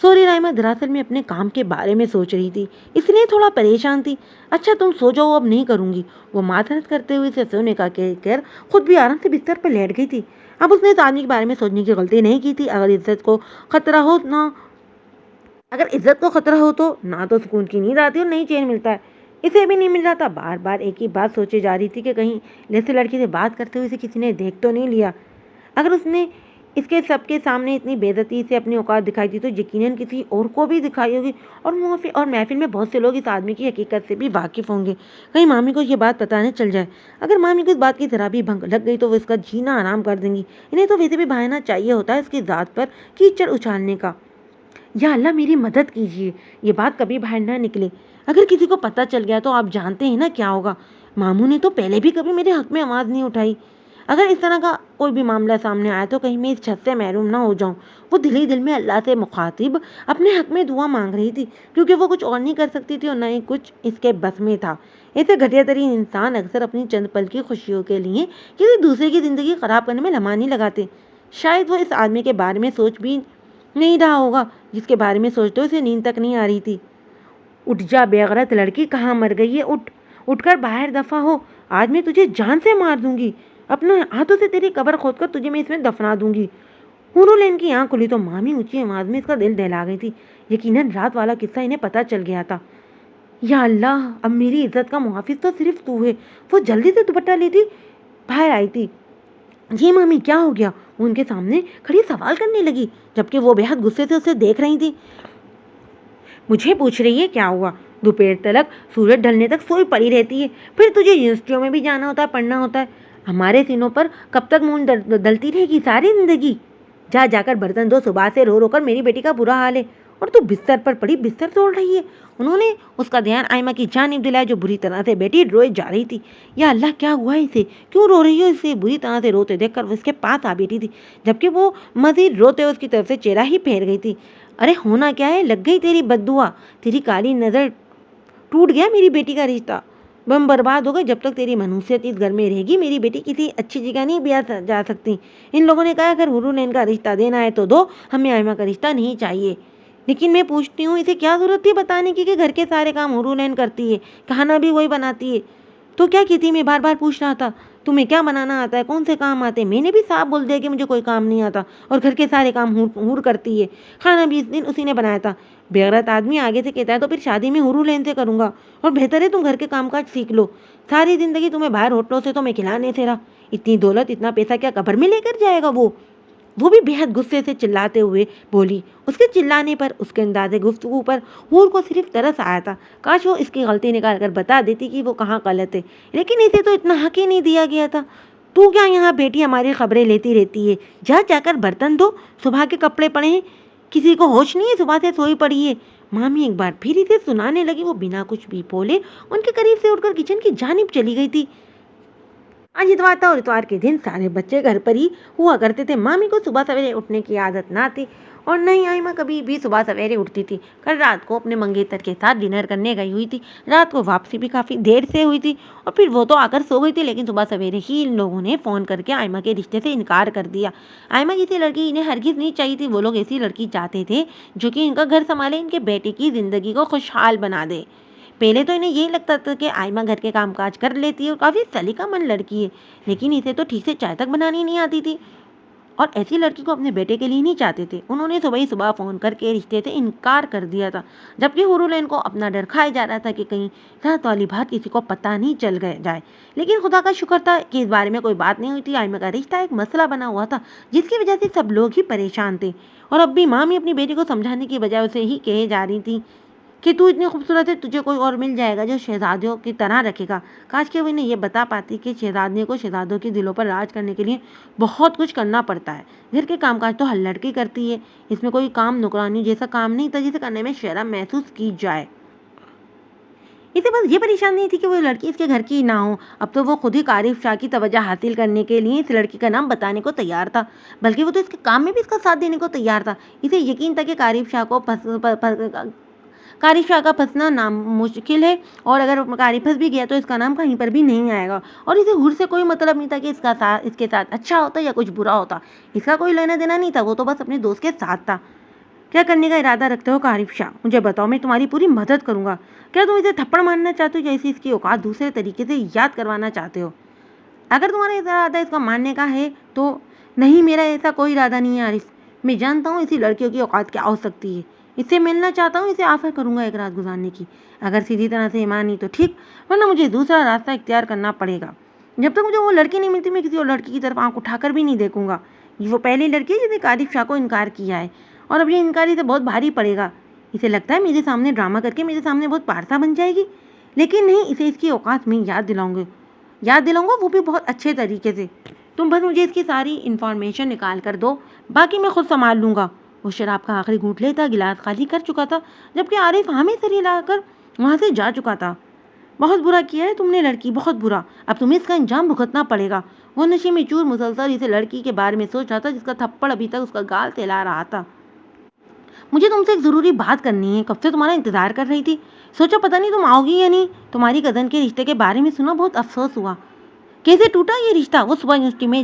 [SPEAKER 1] سوری رائما دراصل میں اپنے کام کے بارے میں سوچ رہی تھی، اس لیے تھوڑا پریشان تھی۔ اچھا تم سو جاؤ، اب نہیں کروں گی۔ وہ معذرت کرتے ہوئے اسے سونے کا کہہ کر خود بھی آرام سے بستر پر لیٹ گئی تھی۔ اب اس نے اس آدمی کے بارے میں سوچنے کی غلطی نہیں کی تھی۔ اگر عزت کو خطرہ ہو تو نہ تو سکون کی نیند آتی اور نہ ہی چین ملتا ہے۔ اسے بھی نہیں مل رہا تھا، بار بار ایک ہی بات سوچے جا رہی تھی کہ کہیں ایسے لڑکی سے بات کرتے ہوئے اسے کسی نے دیکھ تو نہیں لیا۔ اگر اس نے اس کے سب کے سامنے اتنی بے عزتی سے اپنی اوقات دکھائی تھی تو یقیناً کسی اور کو بھی دکھائی ہوگی، اور محفل میں بہت سے لوگ اس آدمی کی حقیقت سے بھی واقف ہوں گے۔ کہیں مامی کو یہ بات پتہ نہ چل جائے۔ اگر مامی کو اس بات کی ذرا بھی بھنگ لگ گئی تو وہ اس کا جینا آرام کر دیں گی۔ انہیں تو ویسے بھی بہانا چاہیے ہوتا ہے اس کی ذات پر کیچڑ اچھالنے کا۔ یا اللہ میری مدد کیجیے، یہ بات کبھی باہر نہ نکلے۔ اگر کسی کو پتہ چل گیا تو آپ جانتے ہیں نا کیا ہوگا۔ ماموں نے تو پہلے بھی کبھی میرے حق میں آواز نہیں اٹھائی۔ اگر اس طرح کا کوئی بھی معاملہ سامنے آیا تو کہیں میں اس چھت سے محروم نہ ہو جاؤں۔ وہ دل ہی دل میں اللہ سے مخاطب اپنے حق میں دعا مانگ رہی تھی، کیونکہ وہ کچھ اور نہیں کر سکتی تھی اور نہ ہی کچھ اس کے بس میں تھا۔ ایسے گھٹیا ترین انسان اکثر اپنی چند پل کی خوشیوں کے لیے کسی دوسرے کی زندگی خراب کرنے میں لمحہ نہیں لگاتے۔ شاید وہ اس آدمی کے بارے میں سوچ بھی نہیں رہا ہوگا جس کے بارے میں سوچتے اسے نیند تک نہیں آ رہی تھی۔ اٹھ جا بے غیرت لڑکی، کہاں مر گئی ہے؟ اٹھ کر باہر دفع ہو، آج میں تجھے جان سے مار دوں گی، اپنے ہاتھوں سے تیری قبر کھود کر تجھے میں اس میں دفنا دوں گی۔ حورولین کی آنکھ کھلی تو مامی اونچی آواز میں اس کا دل دہلا گئی تھی۔ یقیناً رات والا قصہ انہیں پتہ چل گیا تھا۔ یا اللہ، اب میری عزت کا محافظ تو صرف تو ہے۔ وہ جلدی سے دوپٹہ لیتی باہر آئی تھی۔ جی مامی، کیا ہو گیا؟ وہ ان کے سامنے کھڑی سوال کرنے لگی، جبکہ وہ بے حد غصے سے اسے دیکھ رہی تھی۔ مجھے پوچھ رہی ہے کیا ہوا؟ دوپہر تلک سورج ڈھلنے تک سوئی پڑی رہتی ہے، پھر تجھے یونیورسٹیوں میں بھی جانا ہوتا ہے، پڑھنا ہوتا ہے۔ ہمارے سینوں پر کب تک مون ڈلتی رہے گی ساری زندگی؟ جا کر برتن دھو، صبح سے رو کر میری بیٹی کا برا حال ہے، اور تو بستر پر پڑی بستر توڑ رہی ہے۔ انہوں نے اس کا دھیان آئمہ کی جانب دلایا جو بری طرح سے بیٹی روئے جا رہی تھی۔ یا اللہ، کیا ہوا اسے؟ کیوں رو رہی ہو؟ اسے بری طرح سے روتے دیکھ کر وہ اس کے پاس آ بیٹھی تھی، جبکہ وہ مزید روتے اس کی طرف سے چہرہ ہی پھیر گئی تھی۔ ارے ہونا کیا ہے؟ لگ گئی تیری بددعا، تیری کالی نظر، ٹوٹ گیا میری بیٹی کا رشتہ، بم برباد ہو گئے۔ جب تک تیری منحوسیت اس گھر میں رہے گی میری بیٹی کسی اچھی جگہ نہیں بھی جا سکتی۔ ان لوگوں نے کہا اگر حورولین کا رشتہ دینا ہے تو دو، ہمیں آئمہ کا رشتہ نہیں چاہیے۔ لیکن میں پوچھتی ہوں، اسے کیا ضرورت تھی بتانے کی کہ گھر کے سارے کام حورولین کرتی ہے، کھانا بھی وہی بناتی ہے؟ تو کیا کی تھی؟ میں بار بار پوچھ رہا تھا تمہیں کیا بنانا آتا ہے، کون سے کام آتے ہیں؟ میں نے بھی صاف بول دیا کہ مجھے کوئی کام نہیں آتا اور گھر کے سارے کام حور کرتی ہے۔ کھانا بھی اس دن اسی نے بنایا تھا۔ بے غیرت آدمی آگے سے کہتا ہے تو پھر شادی میں حورولین سے کروں گا، اور بہتر ہے تم گھر کے کام کاج سیکھ لو۔ ساری زندگی تمہیں باہر ہوٹلوں سے تو میں کھلانے سے رہا، اتنی دولت اتنا پیسہ کیا قبر میں لے کر جائے گا وہ بھی بے حد غصے سے چلاتے ہوئے بولی۔ اس کے چلانے پر، اس کے انداز گفتگو پر حور کو صرف ترس آیا تھا۔ کاش وہ اس کی غلطی نکال کر بتا دیتی کہ وہ کہاں غلط ہے، لیکن اسے تو اتنا حق ہی نہیں دیا گیا تھا۔ تو کیا یہاں بیٹی ہماری خبریں لیتی رہتی ہے؟ جا کر برتن دو، صبح کے کپڑے پڑے ہیں، کسی کو ہوش نہیں ہے؟ صبح سے سوئی پڑی ہے۔ مامی ایک بار پھر اسے سنانے لگی۔ وہ بنا کچھ بھی بولے ان کے قریب سے اٹھ کر کچن کی جانب چلی گئی تھی۔ آج اتوار تھا اور اتوار کے دن سارے بچے گھر پر ہی ہوا کرتے تھے۔ مامی کو صبح سویرے اٹھنے کی عادت نہ تھی، اور نہ ہی آئمہ کبھی بھی صبح سویرے اٹھتی تھی۔ کل رات کو اپنے منگیتر کے ساتھ ڈنر کرنے گئی ہوئی تھی۔ رات کو واپسی بھی کافی دیر سے ہوئی تھی، اور پھر وہ تو آ کر سو گئی تھی، لیکن صبح سویرے ہی ان لوگوں نے فون کر کے آئمہ کے رشتے سے انکار کر دیا۔ آئمہ جیسی لڑکی انہیں ہرگز نہیں چاہیے تھی۔ وہ لوگ ایسی لڑکی چاہتے تھے جو کہ ان کا گھر سنبھالے، ان کے بیٹے کی زندگی کو خوشحال بنا دے۔ پہلے تو انہیں یہی لگتا تھا کہ آئمہ گھر کے کام کاج کر لیتی ہے اور کافی سلیقہ مند لڑکی ہے، لیکن اسے تو ٹھیک سے چائے تک بنانی نہیں آتی تھی، اور ایسی لڑکی کو اپنے بیٹے کے لیے نہیں چاہتے تھے۔ انہوں نے صبح ہی صبح فون کر کے رشتے سے انکار کر دیا تھا، جبکہ حورولین کو اپنا ڈر کھایا جا رہا تھا کہ کہیں رات والی بات کسی کو پتہ نہیں چل جائے۔ لیکن خدا کا شکر تھا کہ اس بارے میں کوئی بات نہیں ہوئی تھی۔ آئمہ کا رشتہ ایک مسئلہ بنا ہوا تھا جس کی وجہ سے سب لوگ ہی پریشان تھے، اور اب بھی مامی اپنی بیٹی کو سمجھانے کی بجائے اسے ہی کہے جا رہی تھی کہ تو اتنی خوبصورت ہے، تجھے کوئی اور مل جائے گا جو شہزادیوں کی طرح رکھے گا۔ کاش کہ وہ انہیں یہ بتا پاتی کہ شہزادیوں کو شہزادوں کے دلوں پر راج کرنے کے لیے بہت کچھ کرنا پڑتا ہے۔ گھر کے کام کاج تو ہر لڑکی کرتی ہے، اس میں کوئی کام نوکرانی جیسا کام نہیں تھا جسے کرنے میں شرم محسوس کی جائے۔ اسے بس یہ پریشانی نہیں تھی کہ وہ لڑکی اس کے گھر کی نہ ہو۔ اب تو وہ خود ہی کارف شاہ کی توجہ حاصل کرنے کے لیے اس لڑکی کا نام بتانے کو تیار تھا، بلکہ وہ تو اس کے کام میں بھی اس کا ساتھ دینے کو تیار تھا۔ اسے یقین تھا کہ کارف شاہ کا پھنسنا نامشکل ہے، اور اگر کارف پھنس بھی گیا تو اس کا نام کہیں پر بھی نہیں آئے گا، اور اسے حور سے کوئی مطلب نہیں تھا کہ اس کے ساتھ اچھا ہوتا یا کچھ برا ہوتا۔ اس کا کوئی لینا دینا نہیں تھا، وہ تو بس اپنے دوست کے ساتھ تھا۔ کیا کرنے کا ارادہ رکھتے ہو کارف شاہ؟ مجھے بتاؤ، میں تمہاری پوری مدد کروں گا۔ کیا تم اسے تھپڑ مارنا چاہتے ہو، جیسے اس کی اوقات دوسرے طریقے سے یاد کروانا چاہتے ہو؟ اگر تمہارا ارادہ اس کا ماننے کا ہے تو نہیں، میرا ایسا کوئی ارادہ نہیں ہے عارف۔ میں جانتا ہوں اسی لڑکیوں کی اوقات کیا ہو سکتی ہے۔ اس سے ملنا چاہتا ہوں، اسے آفر کروں گا ایک رات گزارنے کی۔ اگر سیدھی طرح سے مانی تو ٹھیک، ورنہ مجھے دوسرا راستہ اختیار کرنا پڑے گا۔ جب تک مجھے وہ لڑکی نہیں ملتی میں کسی اور لڑکی کی طرف آنکھ اٹھا کر بھی نہیں دیکھوں گا۔ یہ وہ پہلی لڑکی ہے جس نے کارف شاہ کو انکار کیا ہے، اور اب یہ انکار اسے بہت بھاری پڑے گا۔ اسے لگتا ہے میرے سامنے ڈرامہ کر کے میرے سامنے بہت پارسا بن جائے گی، لیکن نہیں، اسے اس کی اوقات میں یاد دلاؤں گا، وہ بھی بہت اچھے طریقے سے۔ تم بس مجھے اس کی ساری انفارمیشن نکال کر دو، باقی میں خود سنبھال لوں گا۔ وہ شراب کا آخری گھونٹ لیتا گلاس خالی کر چکا تھا، جبکہ عارف ہامے سر ہلا کر وہاں سے جا چکا تھا۔ بہت برا کیا ہے تم نے لڑکی، بہت برا، اب تمہیں اس کا انجام بھگتنا پڑے گا۔ وہ نشے میں چور مسلسل اسے لڑکی کے بارے میں سوچ رہا تھا جس کا تھپڑ ابھی تک اس کا گال تیلا رہا تھا۔ مجھے تم سے ایک ضروری بات کرنی ہے، کب سے تمہارا انتظار کر رہی تھی، سوچا پتہ نہیں تم آؤ گی یا نہیں۔ تمہاری کزن کے رشتے کے بارے میں سنا، بہت افسوس ہوا۔ کیسے ٹوٹا یہ رشتہ؟ وہ صبح یونیورسٹی میں